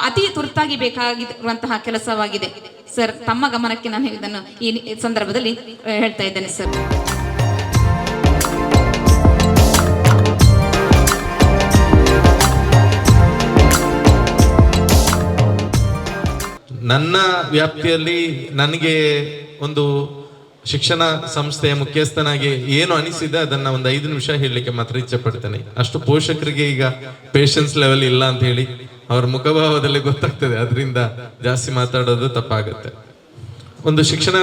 ಅತಿ ತುರ್ತಾಗಿ ಬೇಕಾಗಿರುವಂತಹ ಕೆಲಸವಾಗಿದೆ ಸರ್. ತಮ್ಮ ಗಮನಕ್ಕೆ ನಾನು ಇದನ್ನು ಈ ಸಂದರ್ಭದಲ್ಲಿ ಹೇಳ್ತಾ ಇದ್ದೇನೆ ಸರ್. ನನ್ನ ವ್ಯಾಪ್ತಿಯಲ್ಲಿ ನನಗೆ ಒಂದು ಶಿಕ್ಷಣ ಸಂಸ್ಥೆಯ ಮುಖ್ಯಸ್ಥನಾಗಿ ಏನು ಅನಿಸಿದೆ ಅದನ್ನ ಒಂದು 5 ನಿಮಿಷ ಹೇಳಲಿಕ್ಕೆ ಮಾತ್ರ ಇಚ್ಛೆ ಪಡ್ತೇನೆ. ಅಷ್ಟು ಪೋಷಕರಿಗೆ ಈಗ ಪೇಷನ್ಸ್ ಲೆವೆಲ್ ಇಲ್ಲ ಅಂತ ಹೇಳಿ ಅವರ ಮುಖಭಾವದಲ್ಲಿ ಗೊತ್ತಾಗ್ತದೆ, ಅದರಿಂದ ಜಾಸ್ತಿ ಮಾತಾಡೋದು ತಪ್ಪಾಗುತ್ತೆ. ಒಂದು ಶಿಕ್ಷಣ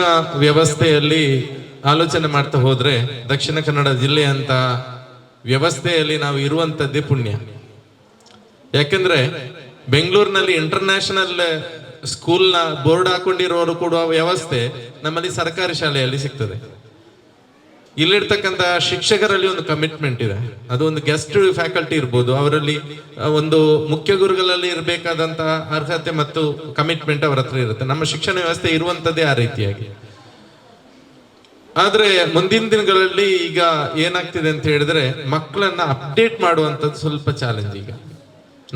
ವ್ಯವಸ್ಥೆಯಲ್ಲಿ ಆಲೋಚನೆ ಮಾಡ್ತಾ ಹೋದ್ರೆ ದಕ್ಷಿಣ ಕನ್ನಡ ಜಿಲ್ಲೆಯಂತ ವ್ಯವಸ್ಥೆಯಲ್ಲಿ ನಾವು ಇರುವಂತದ್ದೇ ಪುಣ್ಯ. ಯಾಕಂದ್ರೆ ಬೆಂಗಳೂರಿನಲ್ಲಿ ಇಂಟರ್ನ್ಯಾಷನಲ್ ಸ್ಕೂಲ್ನ ಬೋರ್ಡ್ ಹಾಕೊಂಡಿರೋರು ಕೊಡುವ ವ್ಯವಸ್ಥೆ ನಮ್ಮಲ್ಲಿ ಸರ್ಕಾರಿ ಶಾಲೆಯಲ್ಲಿ ಸಿಗ್ತದೆ. ಇಲ್ಲಿರ್ತಕ್ಕಂಥ ಶಿಕ್ಷಕರಲ್ಲಿ ಒಂದು ಕಮಿಟ್ಮೆಂಟ್ ಇದೆ. ಅದು ಒಂದು ಗೆಸ್ಟ್ ಫ್ಯಾಕಲ್ಟಿ ಇರ್ಬೋದು, ಅವರಲ್ಲಿ ಒಂದು ಮುಖ್ಯ ಗುರುಗಳಲ್ಲಿ ಇರಬೇಕಾದಂತಹ ಅರ್ಹತೆ ಮತ್ತು ಕಮಿಟ್ಮೆಂಟ್ ಅವರ ಹತ್ರ ಇರುತ್ತೆ. ನಮ್ಮ ಶಿಕ್ಷಣ ವ್ಯವಸ್ಥೆ ಇರುವಂತದ್ದೇ ಆ ರೀತಿಯಾಗಿ. ಆದ್ರೆ ಮುಂದಿನ ದಿನಗಳಲ್ಲಿ ಈಗ ಏನಾಗ್ತಿದೆ ಅಂತ ಹೇಳಿದ್ರೆ, ಮಕ್ಕಳನ್ನ ಅಪ್ಡೇಟ್ ಮಾಡುವಂಥದ್ದು ಸ್ವಲ್ಪ ಚಾಲೆಂಜ್. ಈಗ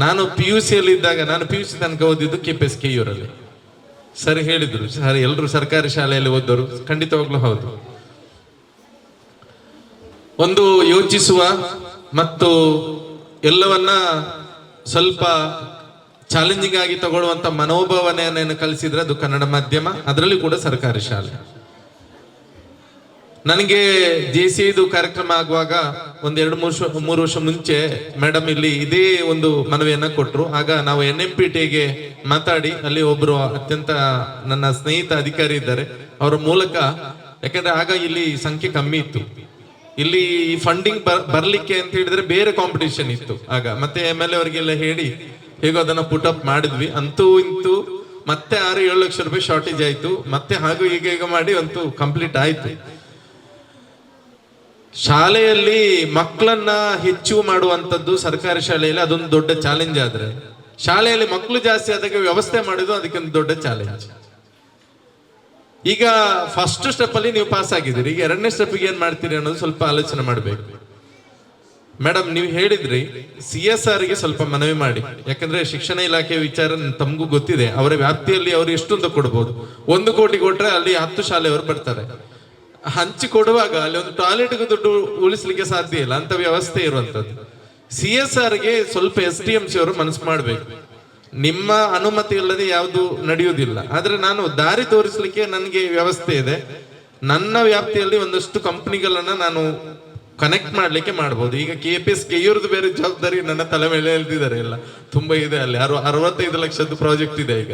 ನಾನು PUC ಅಲ್ಲಿ ಇದ್ದಾಗ, ನಾನು PUC ತನಕ ಓದಿದ್ದು KPS ಕೆಯೂರಲ್ಲಿ. ಸರ್ ಹೇಳಿದ್ರು, ಸರ್ ಎಲ್ಲರೂ ಸರ್ಕಾರಿ ಶಾಲೆಯಲ್ಲಿ ಓದೋರು, ಖಂಡಿತವಾಗ್ಲೂ ಹೌದು. ಒಂದು ಯೋಚಿಸುವ ಮತ್ತು ಎಲ್ಲವನ್ನ ಸ್ವಲ್ಪ ಚಾಲೆಂಜಿಂಗ್ ಆಗಿ ತಗೊಳ್ಳುವಂತ ಮನೋಭಾವನೆಯನ್ನು ಕಲಿಸಿದ್ರೆ ಅದು ಕನ್ನಡ ಮಾಧ್ಯಮ, ಅದರಲ್ಲಿ ಕೂಡ ಸರ್ಕಾರಿ ಶಾಲೆ. ನನಗೆ JCIದು ಕಾರ್ಯಕ್ರಮ ಆಗುವಾಗ ಒಂದ್ 2-3 ವರ್ಷ ಮುಂಚೆ ಮೇಡಮ್ ಇಲ್ಲಿ ಇದೇ ಒಂದು ಮನವಿಯನ್ನ ಕೊಟ್ರು. ಆಗ ನಾವು NMPTಗೆ ಮಾತಾಡಿ ಅಲ್ಲಿ ಒಬ್ರು ಅತ್ಯಂತ ನನ್ನ ಸ್ನೇಹಿತ ಅಧಿಕಾರಿ ಇದ್ದಾರೆ, ಅವರ ಮೂಲಕ, ಯಾಕಂದ್ರೆ ಆಗ ಇಲ್ಲಿ ಸಂಖ್ಯೆ ಕಮ್ಮಿ ಇತ್ತು, ಇಲ್ಲಿ ಫಂಡಿಂಗ್ ಬರ್ಲಿಕ್ಕೆ ಅಂತ ಹೇಳಿದ್ರೆ ಬೇರೆ ಕಾಂಪಿಟೇಷನ್ ಇತ್ತು ಆಗ. ಮತ್ತೆ MLA ಅವರಿಗೆಲ್ಲ ಹೇಳಿ ಹೇಗೋ ಅದನ್ನ ಪುಟ್ ಅಪ್ ಮಾಡಿದ್ವಿ. ಅಂತೂ ಇಂತೂ ಮತ್ತೆ 6-7 ಲಕ್ಷ ರೂಪಾಯಿ ಶಾರ್ಟೇಜ್ ಆಯ್ತು. ಮತ್ತೆ ಹಾಗೂ ಈಗ ಮಾಡಿ ಅಂತೂ ಕಂಪ್ಲೀಟ್ ಆಯ್ತು. ಶಾಲೆಯಲ್ಲಿ ಮಕ್ಕಳನ್ನ ಹೆಚ್ಚು ಮಾಡುವಂತದ್ದು ಸರ್ಕಾರಿ ಶಾಲೆಯಲ್ಲಿ ಅದೊಂದು ದೊಡ್ಡ ಚಾಲೆಂಜ್. ಆದ್ರೆ ಶಾಲೆಯಲ್ಲಿ ಮಕ್ಕಳು ಜಾಸ್ತಿ ಆದಾಗ ವ್ಯವಸ್ಥೆ ಮಾಡೋದು ಅದಕ್ಕೊಂದು ದೊಡ್ಡ ಚಾಲೆಂಜ್. ಈಗ ಫಸ್ಟ್ ಸ್ಟೆಪ್ ಅಲ್ಲಿ ನೀವು ಪಾಸ್ ಆಗಿದ್ದೀರಿ, ಈಗ 2ನೇ ಸ್ಟೆಪ್ಗೆ ಏನ್ ಮಾಡ್ತೀರಿ ಅನ್ನೋದು ಸ್ವಲ್ಪ ಆಲೋಚನೆ ಮಾಡ್ಬೇಕು. ಮೇಡಮ್ ನೀವು ಹೇಳಿದ್ರಿ CSR ಗೆ ಸ್ವಲ್ಪ ಮನವಿ ಮಾಡಿ, ಯಾಕಂದ್ರೆ ಶಿಕ್ಷಣ ಇಲಾಖೆ ವಿಚಾರ ತಮಗೂ ಗೊತ್ತಿದೆ. ಅವರ ವ್ಯಾಪ್ತಿಯಲ್ಲಿ ಅವರು ಎಷ್ಟು ಅಂತ ಕೊಡ್ಬೋದು. 1 ಕೋಟಿ ಕೊಟ್ರೆ ಅಲ್ಲಿ 10 ಶಾಲೆಯವರು ಬರ್ತಾರೆ. ಹಂಚಿ ಕೊಡುವಾಗ ಅಲ್ಲಿ ಒಂದು ಟಾಯ್ಲೆಟ್ಗೆ ದುಡ್ಡು ಉಳಿಸ್ಲಿಕ್ಕೆ ಸಾಧ್ಯ ಇಲ್ಲ, ಅಂತ ವ್ಯವಸ್ಥೆ ಇರುವಂತದ್ದು. CSRಗೆ ಸ್ವಲ್ಪ SDMC ಅವರು ಮನಸ್ಸು ಮಾಡ್ಬೇಕು. ನಿಮ್ಮ ಅನುಮತಿ ಇಲ್ಲದೆ ಯಾವುದು ನಡೆಯುವುದಿಲ್ಲ. ಆದ್ರೆ ನಾನು ದಾರಿ ತೋರಿಸ್ಲಿಕ್ಕೆ ನನಗೆ ವ್ಯವಸ್ಥೆ ಇದೆ. ನನ್ನ ವ್ಯಾಪ್ತಿಯಲ್ಲಿ ಒಂದಷ್ಟು ಕಂಪನಿಗಳನ್ನ ನಾನು ಕನೆಕ್ಟ್ ಮಾಡ್ಲಿಕ್ಕೆ ಮಾಡ್ಬೋದು. ಈಗ KPS ಕೆಯೂರ್ದು ಬೇರೆ ಜವಾಬ್ದಾರಿ ನನ್ನ ತಲೆ ಮೇಲೆ ಎಳ್ದಿದ್ದಾರೆ, ಎಲ್ಲ ತುಂಬಾ ಇದೆ. ಅಲ್ಲಿ 65 ಲಕ್ಷದ ಪ್ರಾಜೆಕ್ಟ್ ಇದೆ. ಈಗ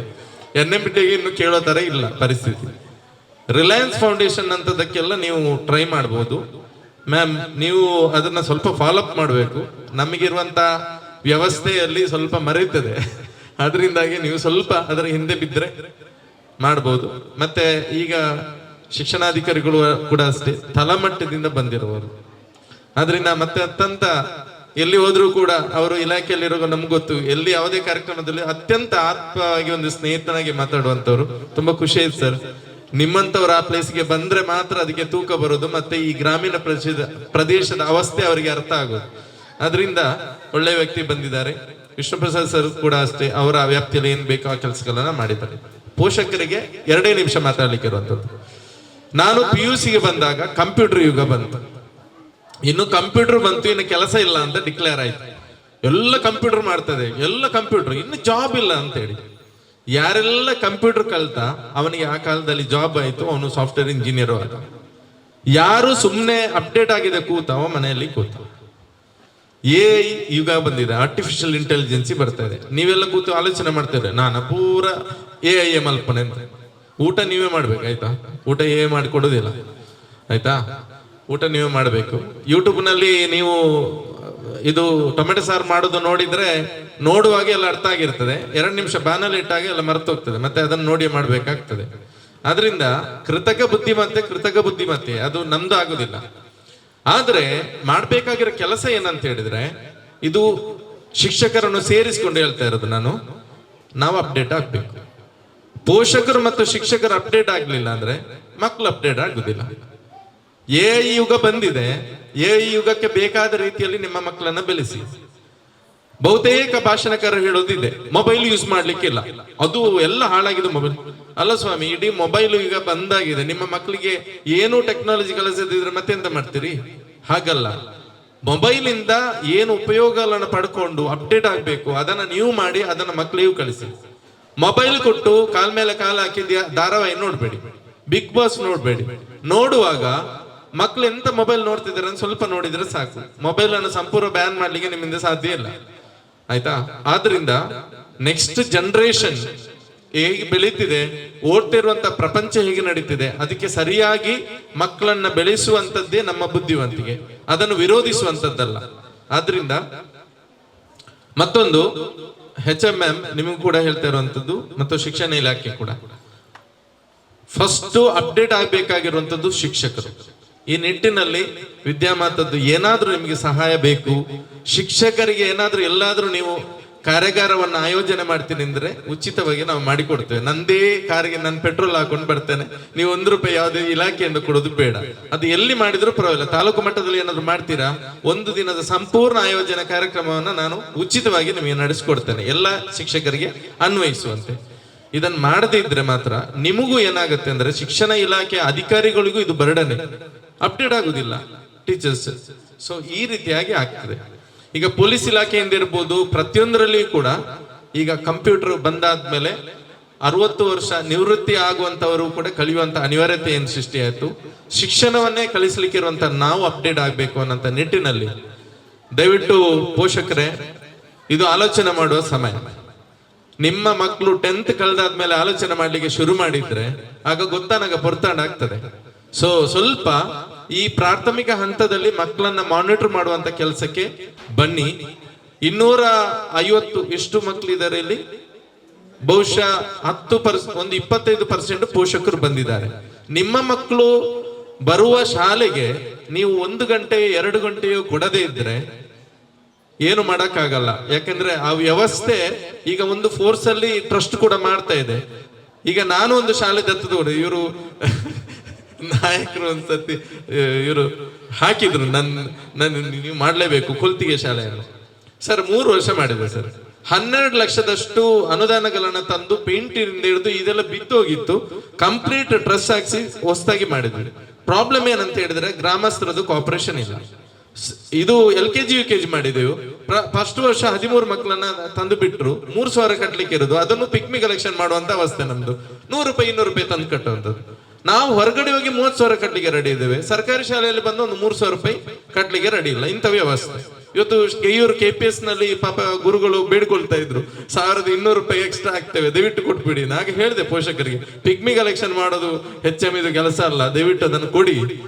NMPTಗೆ ಇನ್ನು ಕೇಳೋ ತರ ಇಲ್ಲ ಪರಿಸ್ಥಿತಿ. ರಿಲಯನ್ಸ್ ಫೌಂಡೇಶನ್ ಅಂತದಕ್ಕೆಲ್ಲ ನೀವು ಟ್ರೈ ಮಾಡ್ಬೋದು. ಮ್ಯಾಮ್ ನೀವು ಅದನ್ನ ಸ್ವಲ್ಪ ಫಾಲೋಅಪ್ ಮಾಡಬೇಕು. ನಮಗಿರುವಂತ ವ್ಯವಸ್ಥೆಯಲ್ಲಿ ಸ್ವಲ್ಪ ಮರೆಯುತ್ತದೆ, ಅದರಿಂದಾಗಿ ನೀವು ಸ್ವಲ್ಪ ಅದರ ಹಿಂದೆ ಬಿದ್ದರೆ ಮಾಡ್ಬೋದು. ಮತ್ತೆ ಈಗ ಶಿಕ್ಷಣಾಧಿಕಾರಿಗಳು ಕೂಡ ಅಷ್ಟೇ ತಳಮಟ್ಟದಿಂದ ಬಂದಿರುವವರು. ಆದ್ರಿಂದ ಮತ್ತೆ ಅತ್ಯಂತ ಎಲ್ಲಿ ಹೋದ್ರೂ ಕೂಡ ಅವರು ಇಲಾಖೆಯಲ್ಲಿರೋ ನಮ್ಗೆ ಗೊತ್ತು, ಎಲ್ಲಿ ಯಾವುದೇ ಕಾರ್ಯಕ್ರಮದಲ್ಲಿ ಅತ್ಯಂತ ಆತ್ಮವಾಗಿ ಒಂದು ಸ್ನೇಹಿತನಾಗಿ ಮಾತಾಡುವಂತವ್ರು. ತುಂಬಾ ಖುಷಿ ಆಯ್ತು ಸರ್, ನಿಮ್ಮಂತವ್ರು ಆ ಪ್ಲೇಸ್ಗೆ ಬಂದ್ರೆ ಮಾತ್ರ ಅದಕ್ಕೆ ತೂಕ ಬರೋದು, ಮತ್ತೆ ಈ ಗ್ರಾಮೀಣ ಪ್ರದೇಶದ ಅವಸ್ಥೆ ಅವರಿಗೆ ಅರ್ಥ ಆಗೋದು. ಅದರಿಂದ ಒಳ್ಳೆ ವ್ಯಕ್ತಿ ಬಂದಿದ್ದಾರೆ. ವಿಷ್ಣು ಪ್ರಸಾದ್ ಸರ್ ಕೂಡ ಅಷ್ಟೇ, ಅವರ ವ್ಯಾಪ್ತಿಯಲ್ಲಿ ಏನ್ ಬೇಕೋ ಆ ಕೆಲಸಗಳನ್ನ ಮಾಡಿದ್ದಾರೆ. ಪೋಷಕರಿಗೆ 2 ನಿಮಿಷ ಮಾತಾಡ್ಲಿಕ್ಕೆ ಇರುವಂತದ್ದು. ನಾನು PUC ಗೆ ಬಂದಾಗ ಕಂಪ್ಯೂಟರ್ ಯುಗ ಬಂತು. ಇನ್ನು ಕಂಪ್ಯೂಟರ್ ಬಂತು, ಇನ್ನು ಕೆಲಸ ಇಲ್ಲ ಅಂತ ಡಿಕ್ಲೇರ್ ಆಯ್ತು. ಎಲ್ಲ ಕಂಪ್ಯೂಟರ್ ಮಾಡ್ತದೆ, ಎಲ್ಲ ಕಂಪ್ಯೂಟರ್, ಇನ್ನು ಜಾಬ್ ಇಲ್ಲ ಅಂತ ಹೇಳಿ. ಯಾರೆಲ್ಲ ಕಂಪ್ಯೂಟರ್ ಕಲ್ತ ಅವನಿಗೆ ಆ ಕಾಲದಲ್ಲಿ ಜಾಬ್ ಆಯ್ತು, ಅವನು ಸಾಫ್ಟ್ವೇರ್ ಇಂಜಿನಿಯರ್ ಆದ. ಯಾರು ಸುಮ್ಮನೆ ಅಪ್ಡೇಟ್ ಆಗಿದೆ ಕೂತ ಅವ ಮನೆಯಲ್ಲಿ ಕೂತ. AI ಯುಗ ಬಂದಿದೆ, ಆರ್ಟಿಫಿಷಿಯಲ್ ಇಂಟೆಲಿಜೆನ್ಸಿ ಬರ್ತಾ ಇದೆ. ನೀವೆಲ್ಲ ಕೂತು ಆಲೋಚನೆ ಮಾಡ್ತಿದ್ರೆ ನಾನು ಪೂರ AI ಮಲ್ಪನೆ ಅಂತ. ಊಟ ನೀವೇ ಮಾಡ್ಬೇಕು ಆಯ್ತಾ, ಊಟ AI ಮಾಡಿಕೊಡೋದಿಲ್ಲ ಆಯ್ತಾ, ಊಟ ನೀವೇ ಮಾಡ್ಬೇಕು. ಯೂಟ್ಯೂಬ್ ನಲ್ಲಿ ನೀವು ಇದು ಟೊಮೆಟೊ ಸಾರು ಮಾಡೋದು ನೋಡಿದ್ರೆ ನೋಡುವಾಗ ಎಲ್ಲ ಅರ್ಥ ಆಗಿರ್ತದೆ, 2 ನಿಮಿಷ ಬಾನಲ್ಲಿ ಇಟ್ಟಾಗ ಎಲ್ಲ ಮರ್ತೋಗ್ತದೆ, ಮತ್ತೆ ಅದನ್ನ ನೋಡಿ ಮಾಡ್ಬೇಕಾಗ್ತದೆ. ಆದ್ರಿಂದ ಕೃತಕ ಬುದ್ಧಿಮತ್ತೆ ಅದು ನಮ್ದು ಆಗುದಿಲ್ಲ. ಆದ್ರೆ ಮಾಡ್ಬೇಕಾಗಿರೋ ಕೆಲಸ ಏನಂತ ಹೇಳಿದ್ರೆ, ಇದು ಶಿಕ್ಷಕರನ್ನು ಸೇರಿಸಿಕೊಂಡು ಹೇಳ್ತಾ ಇರೋದು ನಾವು ಅಪ್ಡೇಟ್ ಆಗ್ಬೇಕು. ಪೋಷಕರು ಮತ್ತು ಶಿಕ್ಷಕರು ಅಪ್ಡೇಟ್ ಆಗ್ಲಿಲ್ಲ ಅಂದ್ರೆ ಮಕ್ಕಳು ಅಪ್ಡೇಟ್ ಆಗುದಿಲ್ಲ. AI ಯುಗ ಬಂದಿದೆ, AI ಯುಗಕ್ಕೆ ಬೇಕಾದ ರೀತಿಯಲ್ಲಿ ನಿಮ್ಮ ಮಕ್ಕಳನ್ನ ಬೆಳೆಸಿ. ಬಹುತೇಕ ಭಾಷಣಕಾರರು ಹೇಳೋದಿದೆ, ಮೊಬೈಲ್ ಯೂಸ್ ಮಾಡ್ಲಿಕ್ಕಿಲ್ಲ, ಅದು ಎಲ್ಲ ಹಾಳಾಗಿದೆ ಮೊಬೈಲ್. ಅಲ್ಲ ಸ್ವಾಮಿ, ಇಡೀ ಮೊಬೈಲ್ ಈಗ ಬಂದಾಗಿದೆ, ನಿಮ್ಮ ಮಕ್ಕಳಿಗೆ ಏನು ಟೆಕ್ನಾಲಜಿ ಕಲಿಸದಿದ್ರೆ ಮತ್ತೆಂತ ಮಾಡ್ತೀರಿ? ಹಾಗಲ್ಲ, ಮೊಬೈಲ್ ಇಂದ ಏನು ಉಪಯೋಗಗಳನ್ನು ಪಡ್ಕೊಂಡು ಅಪ್ಡೇಟ್ ಆಗ್ಬೇಕು ಅದನ್ನ ನೀವು ಮಾಡಿ, ಅದನ್ನ ಮಕ್ಕಳಿಗೂ ಕಳಿಸಿ. ಮೊಬೈಲ್ ಕೊಟ್ಟು ಕಾಲ್ ಮೇಲೆ ಕಾಲ ಹಾಕಿ ಧಾರಾವಾಹಿ ನೋಡ್ಬೇಡಿ, ಬಿಗ್ ಬಾಸ್ ನೋಡ್ಬೇಡಿ. ನೋಡುವಾಗ ಮಕ್ಳು ಎಂತ ಮೊಬೈಲ್ ನೋಡ್ತಿದ್ದಾರೆ ಅಂತ ಸ್ವಲ್ಪ ನೋಡಿದ್ರೆ ಸಾಕು. ಮೊಬೈಲ್ ಅನ್ನು ಸಂಪೂರ್ಣ ಬ್ಯಾನ್ ಮಾಡ್ಲಿಕ್ಕೆ ನಿಮ್ಮಿಂದ ಸಾಧ್ಯ ಇಲ್ಲ ಆಯ್ತಾ. ಆದ್ರಿಂದ ನೆಕ್ಸ್ಟ್ ಜನರೇಷನ್ ಹೇಗೆ ಬೆಳೀತಿದೆ, ಓಡ್ತಿರುವಂತ ಪ್ರಪಂಚ ಹೇಗೆ ನಡೀತಿದೆ, ಅದಕ್ಕೆ ಸರಿಯಾಗಿ ಮಕ್ಕಳನ್ನ ಬೆಳೆಸುವಂತದ್ದೇ ನಮ್ಮ ಬುದ್ಧಿವಂತಿಕೆ, ಅದನ್ನು ವಿರೋಧಿಸುವಂತದ್ದಲ್ಲ. ಆದ್ರಿಂದ ಮತ್ತೊಂದು HMM ನಿಮಗೂ ಕೂಡ ಹೇಳ್ತಾ ಇರುವಂತದ್ದು, ಮತ್ತು ಶಿಕ್ಷಣ ಇಲಾಖೆ ಕೂಡ ಫಸ್ಟ್ ಅಪ್ಡೇಟ್ ಆಗ್ಬೇಕಾಗಿರುವಂತದ್ದು ಶಿಕ್ಷಕರು. ಈ ನಿಟ್ಟಿನಲ್ಲಿ ವಿದ್ಯಾಮಾತದ್ದು ಏನಾದ್ರೂ ನಿಮಗೆ ಸಹಾಯ ಬೇಕು, ಶಿಕ್ಷಕರಿಗೆ ಏನಾದ್ರೂ ಎಲ್ಲಾದ್ರೂ ನೀವು ಕಾರ್ಯಾಗಾರವನ್ನ ಆಯೋಜನೆ ಮಾಡ್ತೀನಿ ಅಂದ್ರೆ ಉಚಿತವಾಗಿ ನಾವು ಮಾಡಿಕೊಡ್ತೇವೆ. ನಂದೇ ಕಾರಿಗೆ ನಾನು ಪೆಟ್ರೋಲ್ ಹಾಕೊಂಡು ಬರ್ತೇನೆ, ನೀವು ₹1 ಯಾವುದೇ ಇಲಾಖೆಯಿಂದ ಕೊಡೋದು ಬೇಡ. ಅದು ಎಲ್ಲಿ ಮಾಡಿದ್ರು ಪರವಾಗಿಲ್ಲ. ತಾಲೂಕು ಮಟ್ಟದಲ್ಲಿ ಏನಾದ್ರು ಮಾಡ್ತೀರಾ, 1 ದಿನದ ಸಂಪೂರ್ಣ ಆಯೋಜನೆ ಕಾರ್ಯಕ್ರಮವನ್ನ ನಾನು ಉಚಿತವಾಗಿ ನಿಮಗೆ ನಡೆಸ್ಕೊಡ್ತೇನೆ, ಎಲ್ಲ ಶಿಕ್ಷಕರಿಗೆ ಅನ್ವಯಿಸುವಂತೆ. ಇದನ್ನ ಮಾಡದೇ ಇದ್ರೆ ಮಾತ್ರ ನಿಮಗೂ ಏನಾಗುತ್ತೆ ಅಂದ್ರೆ, ಶಿಕ್ಷಣ ಇಲಾಖೆ ಅಧಿಕಾರಿಗಳಿಗೂ ಇದು ಬರ್ಡನೆ, ಅಪ್ಡೇಟ್ ಆಗುದಿಲ್ಲ ಟೀಚರ್ಸ್. ಸೊ ಈ ರೀತಿಯಾಗಿ ಆಗ್ತದೆ. ಈಗ ಪೊಲೀಸ್ ಇಲಾಖೆಯಿಂದ ಇರ್ಬೋದು, ಪ್ರತಿಯೊಂದರಲ್ಲಿಯೂ ಕೂಡ ಈಗ ಕಂಪ್ಯೂಟರ್ ಬಂದಾದ್ಮೇಲೆ 60 ವರ್ಷ ನಿವೃತ್ತಿ ಆಗುವಂತವರು ಕೂಡ ಕಲಿಯುವಂತ ಅನಿವಾರ್ಯತೆ ಏನು ಸೃಷ್ಟಿ ಆಯ್ತು. ಶಿಕ್ಷಣವನ್ನೇ ಕಲಿಸ್ಲಿಕ್ಕೆ ಇರುವಂತ ನಾವು ಅಪ್ಡೇಟ್ ಆಗ್ಬೇಕು ಅನ್ನೋಂಥ ನಿಟ್ಟಿನಲ್ಲಿ ದಯವಿಟ್ಟು ಪೋಷಕರೇ ಇದು ಆಲೋಚನೆ ಮಾಡುವ ಸಮಯ. ನಿಮ್ಮ ಮಕ್ಕಳು 10th ಕಳೆದಾದ್ಮೇಲೆ ಆಲೋಚನೆ ಮಾಡ್ಲಿಕ್ಕೆ ಶುರು ಮಾಡಿದ್ರೆ ಆಗ ಗೊತ್ತಾನಾಗ ಪೊರ್ತಾಂಡ್ ಆಗ್ತದೆ. ಸೊ ಸ್ವಲ್ಪ ಈ ಪ್ರಾಥಮಿಕ ಹಂತದಲ್ಲಿ ಮಕ್ಕಳನ್ನ ಮಾನಿಟರ್ ಮಾಡುವಂತ ಕೆಲಸಕ್ಕೆ ಬನ್ನಿ. 250 ಎಷ್ಟು ಮಕ್ಕಳಿದ್ದಾರೆ ಇಲ್ಲಿ? ಬಹುಶಃ 10% 25% ಪೋಷಕರು ಬಂದಿದ್ದಾರೆ. ನಿಮ್ಮ ಮಕ್ಕಳು ಬರುವ ಶಾಲೆಗೆ ನೀವು 1 ಗಂಟೆ 2 ಗಂಟೆಯೋ ಕೊಡದೇ ಇದ್ರೆ ಏನು ಮಾಡಕ್ಕಾಗಲ್ಲ. ಯಾಕಂದ್ರೆ ಆ ವ್ಯವಸ್ಥೆ ಈಗ ಒಂದು ಫೋರ್ಸ್ ಅಲ್ಲಿ ಟ್ರಸ್ಟ್ ಕೂಡ ಮಾಡ್ತಾ ಇದೆ. ಈಗ ನಾನು ಒಂದು ಶಾಲೆ ದತ್ತದವರು, ಇವರು ನಾಯಕರು ಒಂದ್ಸತಿ ಇವರು ಹಾಕಿದ್ರು ನನ್ನ ನೀವು ಮಾಡ್ಲೇಬೇಕು ಕೊಲ್ತಿಗೆ ಶಾಲೆಯನ್ನು. ಸರ್ 3 ವರ್ಷ ಮಾಡಿದೆ ಸರ್. 12 ಲಕ್ಷದಷ್ಟು ಅನುದಾನಗಳನ್ನ ತಂದು ಪೇಂಟಿನಿಂದ ಹಿಡಿದು ಇದೆಲ್ಲ ಬಿದ್ದೋಗಿತ್ತು, ಕಂಪ್ಲೀಟ್ ಟ್ರಸ್ ಹಾಕ್ಸಿ ಹೊಸದಾಗಿ ಮಾಡಿದ್ವಿ. ಪ್ರಾಬ್ಲಮ್ ಏನಂತ ಹೇಳಿದ್ರೆ ಗ್ರಾಮಸ್ಥರದ್ದು ಕೋಆಪರೇಷನ್ ಇಲ್ಲ. ಇದು LKG UKG ಮಾಡಿದೆವು. ಫಸ್ಟ್ ವರ್ಷ 13 ಮಕ್ಕಳನ್ನ ತಂದು ಬಿಟ್ರು, 3,000 ಕಟ್ಲಿಕ್ಕೆ ಇರೋದು, ಅದನ್ನು ಪಿಕ್ಮಿ ಕಲೆಕ್ಷನ್ ಮಾಡುವಂತ ಅವಸ್ಥೆ ನಮ್ದು. ₹100 200 ತಂದು ಕಟ್ಟುವಂಥದ್ದು. ನಾವು ಹೊರಗಡೆ ಹೋಗಿ 30,000 ಕಟ್ಲಿಕ್ಕೆ ರೆಡಿ ಇದ್ದೇವೆ, ಸರ್ಕಾರಿ ಶಾಲೆಯಲ್ಲಿ ಬಂದು ಒಂದು ₹3,000 ಕಟ್ಲಿಕ್ಕೆ ರೆಡಿ ಇಲ್ಲ. ಇಂಥ ವ್ಯವಸ್ಥೆ ಇವತ್ತು ಇವರು KPS ನಲ್ಲಿ ಪಾಪ ಗುರುಗಳು ಬೇಡ್ಕೊಳ್ತಾ ಇದ್ರು, ₹1,200 ಎಕ್ಸ್ಟ್ರಾ ಆಗ್ತೇವೆ, ದಯವಿಟ್ಟು ಕೊಟ್ಬಿಡಿ. ನಾಗೆ ಹೇಳಿದೆ ಪೋಷಕರಿಗೆ, ಪಿಗ್ಮಿ ಕಲೆಕ್ಷನ್ ಮಾಡೋದು HM ಇದು ಕೆಲಸ ಅಲ್ಲ, ದಯವಿಟ್ಟು ಅದನ್ನು ಕೊಡಿ.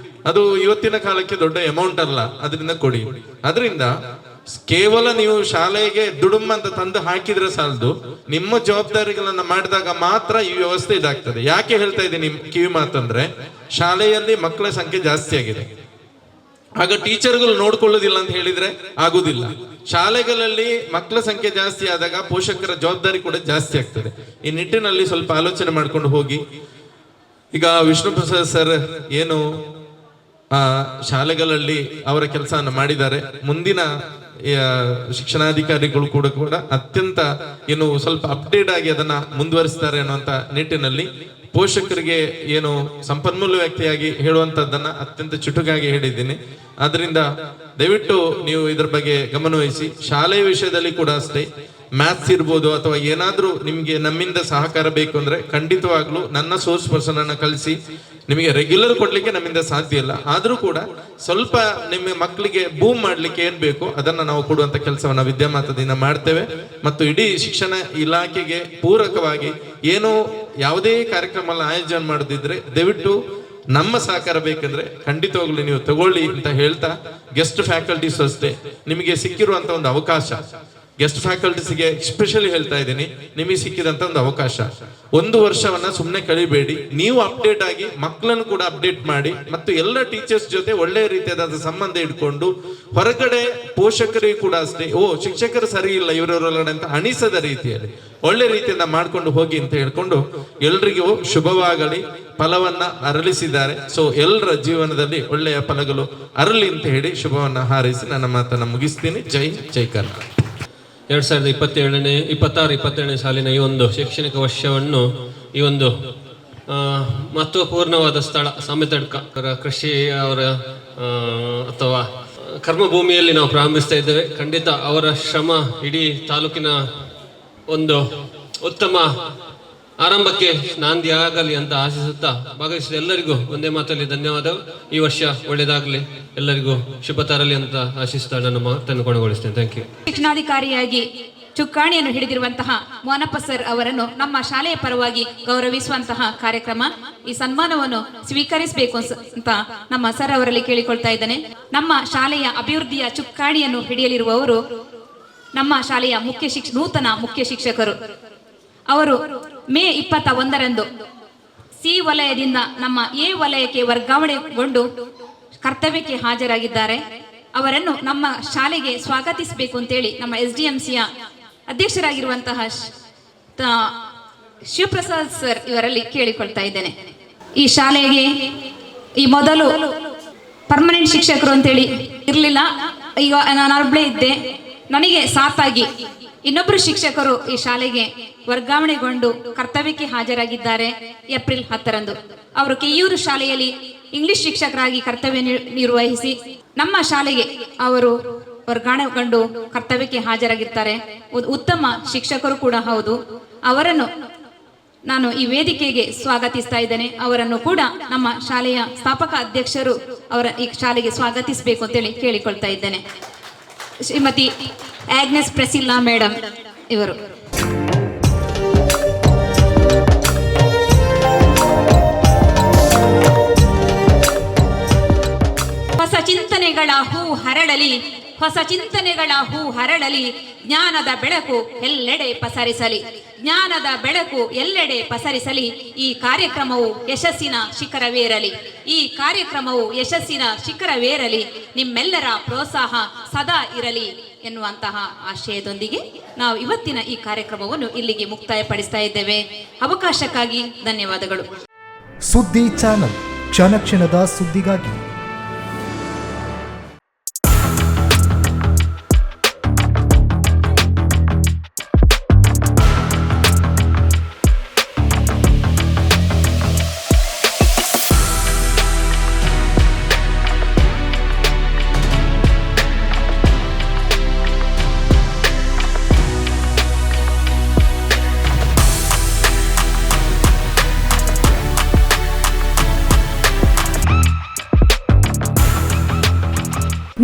ಅದು ಇವತ್ತಿನ ಕಾಲಕ್ಕೆ ದೊಡ್ಡ ಅಮೌಂಟ್ ಅಲ್ಲ, ಅದರಿಂದ ಕೊಡಿ. ಅದರಿಂದ ಕೇವಲ ನೀವು ಶಾಲೆಗೆ ದುಡುಮ್ ಅಂತ ತಂದು ಹಾಕಿದ್ರೆ ಸಾಲದು, ನಿಮ್ಮ ಜವಾಬ್ದಾರಿಗಳನ್ನ ಮಾಡಿದಾಗ ಮಾತ್ರ ಈ ವ್ಯವಸ್ಥೆ ಇದಾಗ್ತದೆ. ಯಾಕೆ ಹೇಳ್ತಾ ಇದ್ದೀನಿ ಕಿವಿ ಮಾತಂದ್ರೆ, ಶಾಲೆಯಲ್ಲಿ ಮಕ್ಕಳ ಸಂಖ್ಯೆ ಜಾಸ್ತಿ ಆಗಿದೆ. ಆಗ ಟೀಚರ್ಗಳು ನೋಡ್ಕೊಳ್ಳೋದಿಲ್ಲ ಅಂತ ಹೇಳಿದ್ರೆ ಆಗುದಿಲ್ಲ. ಶಾಲೆಗಳಲ್ಲಿ ಮಕ್ಕಳ ಸಂಖ್ಯೆ ಜಾಸ್ತಿ ಆದಾಗ ಪೋಷಕರ ಜವಾಬ್ದಾರಿ ಕೂಡ ಜಾಸ್ತಿ ಆಗ್ತದೆ. ಈ ನಿಟ್ಟಿನಲ್ಲಿ ಸ್ವಲ್ಪ ಆಲೋಚನೆ ಮಾಡ್ಕೊಂಡು ಹೋಗಿ. ಈಗ ವಿಷ್ಣು ಪ್ರಸಾದ್ ಸರ್ ಏನು ಶಾಲೆಗಳಲ್ಲಿ ಅವರ ಕೆಲಸವನ್ನು ಮಾಡಿದ್ದಾರೆ, ಮುಂದಿನ ಶಿಕ್ಷಣಾಧಿಕಾರಿಗಳು ಕೂಡ ಅತ್ಯಂತ ಏನು ಸ್ವಲ್ಪ ಅಪ್ಡೇಟ್ ಆಗಿ ಅದನ್ನ ಮುಂದುವರಿಸ್ತಾರೆ ಅನ್ನುವಂತ ನಿಟ್ಟಿನಲ್ಲಿ ಪೋಷಕರಿಗೆ ಏನು ಸಂಪನ್ಮೂಲ ವ್ಯಕ್ತಿಯಾಗಿ ಹೇಳುವಂತದ್ದನ್ನ ಅತ್ಯಂತ ಚುಟುಕಾಗಿ ಹೇಳಿದ್ದೀನಿ. ಆದ್ರಿಂದ ದಯವಿಟ್ಟು ನೀವು ಇದ್ರ ಬಗ್ಗೆ ಗಮನವಹಿಸಿ. ಶಾಲೆಯ ವಿಷಯದಲ್ಲಿ ಕೂಡ ಅಷ್ಟೇ, ಮ್ಯಾಥ್ಸ್ ಇರ್ಬೋದು ಅಥವಾ ಏನಾದ್ರೂ ನಿಮ್ಗೆ ನಮ್ಮಿಂದ ಸಹಕಾರ ಬೇಕು ಅಂದ್ರೆ ಖಂಡಿತವಾಗ್ಲೂ ನನ್ನ ಸೋರ್ಸ್ ಪರ್ಸನ್ ಅನ್ನ ಕಳಿಸಿ. ನಿಮಗೆ ರೆಗ್ಯುಲರ್ ಕೊಡ್ಲಿಕ್ಕೆ ನಮ್ಮಿಂದ ಸಾಧ್ಯ ಇಲ್ಲ, ಆದ್ರೂ ಕೂಡ ಸ್ವಲ್ಪ ನಿಮ್ಮ ಮಕ್ಕಳಿಗೆ ಬೂಮ್ ಮಾಡ್ಲಿಕ್ಕೆ ಏನ್ ಬೇಕು ಅದನ್ನ ನಾವು ಕೊಡುವಂತ ಕೆಲಸವನ್ನ ವಿದ್ಯಾಮಾತದಿಂದ ಮಾಡ್ತೇವೆ. ಮತ್ತು ಇಡೀ ಶಿಕ್ಷಣ ಇಲಾಖೆಗೆ ಪೂರಕವಾಗಿ ಏನೋ ಯಾವುದೇ ಕಾರ್ಯಕ್ರಮ ಆಯೋಜನೆ ಮಾಡದಿದ್ರೆ ದಯವಿಟ್ಟು ನಮ್ಮ ಸಹಕಾರ ಬೇಕಂದ್ರೆ ಖಂಡಿತವಾಗ್ಲೂ ನೀವು ತಗೊಳ್ಳಿ ಅಂತ ಹೇಳ್ತಾ, ಗೆಸ್ಟ್ ಫ್ಯಾಕಲ್ಟೀಸ್ ಅಷ್ಟೇ ನಿಮಗೆ ಸಿಕ್ಕಿರುವಂತ ಒಂದು ಅವಕಾಶ, ಗೆಸ್ಟ್ ಫ್ಯಾಕಲ್ಟೀಸ್ಗೆ ಎಸ್ಪೆಷಲಿ ಹೇಳ್ತಾ ಇದ್ದೀನಿ, ನಿಮಗೆ ಸಿಕ್ಕಿದಂತ ಒಂದು ಅವಕಾಶ. 1 ವರ್ಷವನ್ನ ಸುಮ್ಮನೆ ಕಳಿಬೇಡಿ. ನೀವು ಅಪ್ಡೇಟ್ ಆಗಿ ಮಕ್ಕಳನ್ನು ಕೂಡ ಅಪ್ಡೇಟ್ ಮಾಡಿ, ಮತ್ತು ಎಲ್ಲ ಟೀಚರ್ಸ್ ಜೊತೆ ಒಳ್ಳೆಯ ರೀತಿಯಾದ ಸಂಬಂಧ ಇಟ್ಕೊಂಡು ಹೊರಗಡೆ ಪೋಷಕರಿಗೂ ಕೂಡ ಅಷ್ಟೇ, ಶಿಕ್ಷಕರು ಸರಿ ಇಲ್ಲ ಇವರೊಳಗಡೆ ಅಂತ ಅನಿಸದ ರೀತಿಯಲ್ಲಿ ಒಳ್ಳೆ ರೀತಿಯಿಂದ ಮಾಡ್ಕೊಂಡು ಹೋಗಿ ಅಂತ ಹೇಳ್ಕೊಂಡು ಎಲ್ರಿಗೂ ಶುಭವಾಗಲಿ. ಫಲವನ್ನ ಅರಳಿಸಿದ್ದಾರೆ. ಸೊ ಎಲ್ಲರ ಜೀವನದಲ್ಲಿ ಒಳ್ಳೆಯ ಫಲಗಳು ಅರಳಿ ಅಂತ ಹೇಳಿ ಶುಭವನ್ನ ಹಾರೈಸಿ ನನ್ನ ಮಾತನ್ನ ಮುಗಿಸ್ತೀನಿ. ಜೈ ಕರ್ನಾಟಕ. 2026-27ನೇ ಸಾಲಿನ ಈ ಒಂದು ಶೈಕ್ಷಣಿಕ ವರ್ಷವನ್ನು ಈ ಒಂದು ಮಹತ್ವಪೂರ್ಣವಾದ ಸ್ಥಳ ಸಾಮೆತಡ್ಕ ಕೃಷಿ ಅವರ ಅಥವಾ ಕರ್ಮಭೂಮಿಯಲ್ಲಿ ನಾವು ಪ್ರಾರಂಭಿಸ್ತಾ ಇದ್ದೇವೆ. ಖಂಡಿತ ಅವರ ಶ್ರಮ ಇಡೀ ತಾಲೂಕಿನ ಒಂದು ಉತ್ತಮ ಆರಂಭಕ್ಕೆ ನಾಂದಿ ಆಗಲಿ ಅಂತ ಆಶಿಸುತ್ತಾ ಭಾಗವಹಿಸಿದ ಎಲ್ಲರಿಗೂ ಒಂದೇ ಮಾತಲ್ಲಿ ಧನ್ಯವಾದ. ಈ ವರ್ಷ ಒಳ್ಳೆಯದಾಗಲಿ, ಎಲ್ಲರಿಗೂ ಶುಭ ತರಲಿ ಅಂತ ಆಶಿಸ್ತಾ ನನ್ನ ಮಾತನ್ನು ಕೊನೆಗೊಳಿಸ್ತೇನೆ. Thank you. ಶಿಕ್ಷಣಾಧಿಕಾರಿಯಾಗಿ ಚುಕ್ಕಾಣಿಯನ್ನು ಹಿಡಿದಿರುವಂತಹ ಮೋನಪ್ಪ ಸರ್ ಅವರನ್ನು ನಮ್ಮ ಶಾಲೆಯ ಪರವಾಗಿ ಗೌರವಿಸುವಂತಹ ಕಾರ್ಯಕ್ರಮ, ಈ ಸನ್ಮಾನವನ್ನು ಸ್ವೀಕರಿಸಬೇಕು ಅಂತ ನಮ್ಮ ಸರ್ ಅವರಲ್ಲಿ ಕೇಳಿಕೊಳ್ತಾ ಇದ್ದೇನೆ. ನಮ್ಮ ಶಾಲೆಯ ಅಭಿವೃದ್ಧಿಯ ಚುಕ್ಕಾಣಿಯನ್ನು ಹಿಡಿಯಲಿರುವವರು ನಮ್ಮ ಶಾಲೆಯ ನೂತನ ಮುಖ್ಯ ಶಿಕ್ಷಕರು. ಅವರು ಮೇ 21ರಂದು ಸಿ ವಲಯದಿಂದ ನಮ್ಮ ಎ ವಲಯಕ್ಕೆ ವರ್ಗಾವಣೆಗೊಂಡು ಕರ್ತವ್ಯಕ್ಕೆ ಹಾಜರಾಗಿದ್ದಾರೆ. ಅವರನ್ನು ನಮ್ಮ ಶಾಲೆಗೆ ಸ್ವಾಗತಿಸಬೇಕು ಅಂತೇಳಿ ನಮ್ಮ SDMCಯ ಅಧ್ಯಕ್ಷರಾಗಿರುವಂತಹ ಶಿವಪ್ರಸಾದ್ ಸರ್ ಇವರಲ್ಲಿ ಕೇಳಿಕೊಳ್ತಾ ಇದ್ದೇನೆ. ಈ ಶಾಲೆಗೆ ಈ ಮೊದಲು ಪರ್ಮನೆಂಟ್ ಶಿಕ್ಷಕರು ಅಂತೇಳಿ ಇರಲಿಲ್ಲ. ಈಗ ನಾನೊಬ್ಳೇ ಇದ್ದೆ. ನನಗೆ ಸಾಥಾಗಿ ಇನ್ನೊಬ್ಬರು ಶಿಕ್ಷಕರು ಈ ಶಾಲೆಗೆ ವರ್ಗಾವಣೆಗೊಂಡು ಕರ್ತವ್ಯಕ್ಕೆ ಹಾಜರಾಗಿದ್ದಾರೆ. ಏಪ್ರಿಲ್ 10ರಂದು ಅವರು ಕೆಯ್ಯೂರು ಶಾಲೆಯಲ್ಲಿ ಇಂಗ್ಲಿಷ್ ಶಿಕ್ಷಕರಾಗಿ ಕರ್ತವ್ಯ ನಿರ್ವಹಿಸಿ ನಮ್ಮ ಶಾಲೆಗೆ ಅವರು ವರ್ಗಾವಣೆಗೊಂಡು ಕರ್ತವ್ಯಕ್ಕೆ ಹಾಜರಾಗಿರ್ತಾರೆ. ಉತ್ತಮ ಶಿಕ್ಷಕರು ಕೂಡ ಹೌದು. ಅವರನ್ನು ನಾನು ಈ ವೇದಿಕೆಗೆ ಸ್ವಾಗತಿಸ್ತಾ ಇದ್ದೇನೆ. ಅವರನ್ನು ಕೂಡ ನಮ್ಮ ಶಾಲೆಯ ಸ್ಥಾಪಕ ಅಧ್ಯಕ್ಷರು ಅವರ ಈ ಶಾಲೆಗೆ ಸ್ವಾಗತಿಸಬೇಕು ಅಂತೇಳಿ ಕೇಳಿಕೊಳ್ತಾ ಇದ್ದೇನೆ. ಶ್ರೀಮತಿ ಆಗ್ನೆಸ್ ಪ್ರೆಸಿಲ್ಲಾ ಮೇಡಮ್ ಇವರು. ಹೊಸ ಚಿಂತನೆಗಳ ಹೂ ಹರಡಲಿ, ಹೊಸ ಚಿಂತನೆಗಳ ಹೂ ಹರಡಲಿ, ಜ್ಞಾನದ ಬೆಳಕು ಎಲ್ಲೆಡೆ ಪಸರಿಸಲಿ, ಜ್ಞಾನದ ಬೆಳಕು ಎಲ್ಲೆಡೆ ಪಸರಿಸಲಿ. ಈ ಕಾರ್ಯಕ್ರಮವು ಯಶಸ್ಸಿನ ಶಿಖರವೇರಲಿ, ಈ ಕಾರ್ಯಕ್ರಮವು ಯಶಸ್ಸಿನ ಶಿಖರವೇರಲಿ. ನಿಮ್ಮೆಲ್ಲರ ಪ್ರೋತ್ಸಾಹ ಸದಾ ಇರಲಿ ಎನ್ನುವಂತಹ ಆಶಯದೊಂದಿಗೆ ನಾವು ಇವತ್ತಿನ ಈ ಕಾರ್ಯಕ್ರಮವನ್ನು ಇಲ್ಲಿಗೆ ಮುಕ್ತಾಯಪಡಿಸ್ತಾ ಇದ್ದೇವೆ. ಅವಕಾಶಕ್ಕಾಗಿ ಧನ್ಯವಾದಗಳು. ಸುದ್ದಿ ಚಾನಲ್, ಕ್ಷಣ ಕ್ಷಣದ ಸುದ್ದಿಗಾಗಿ.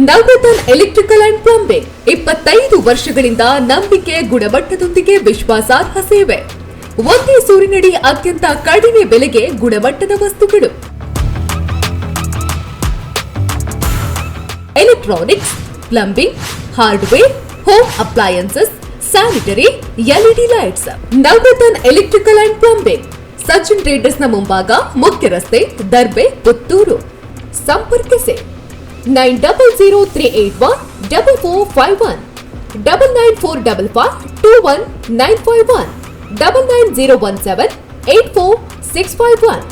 ನವರತ್ನ ಎಲೆಕ್ಟ್ರಿಕಲ್ ಅಂಡ್ ಪ್ಲಂಬಿಂಗ್ 25 ವರ್ಷಗಳಿಂದ ನಂಬಿಕೆ, ಗುಣಮಟ್ಟದೊಂದಿಗೆ ವಿಶ್ವಾಸಾರ್ಹ ಸೇವೆ. ಒಂದೇ ಸೂರಿನಡಿ ಅತ್ಯಂತ ಕಡಿಮೆ ಬೆಲೆಗೆ ಗುಣಮಟ್ಟದ ವಸ್ತುಗಳು. Electronics, plumbing, hardware, home appliances, sanitary, LED lights, Navaratna electrical and plumbing, Sachin traders ನ ಮುಂಭಾಗ, ಮುಖ್ಯ ರಸ್ತೆ, ದರ್ಬೆ, ಪುತ್ತೂರು. ಸಂಪರ್ಕಿಸಿ 9003814451, 9945521951, 99017846551.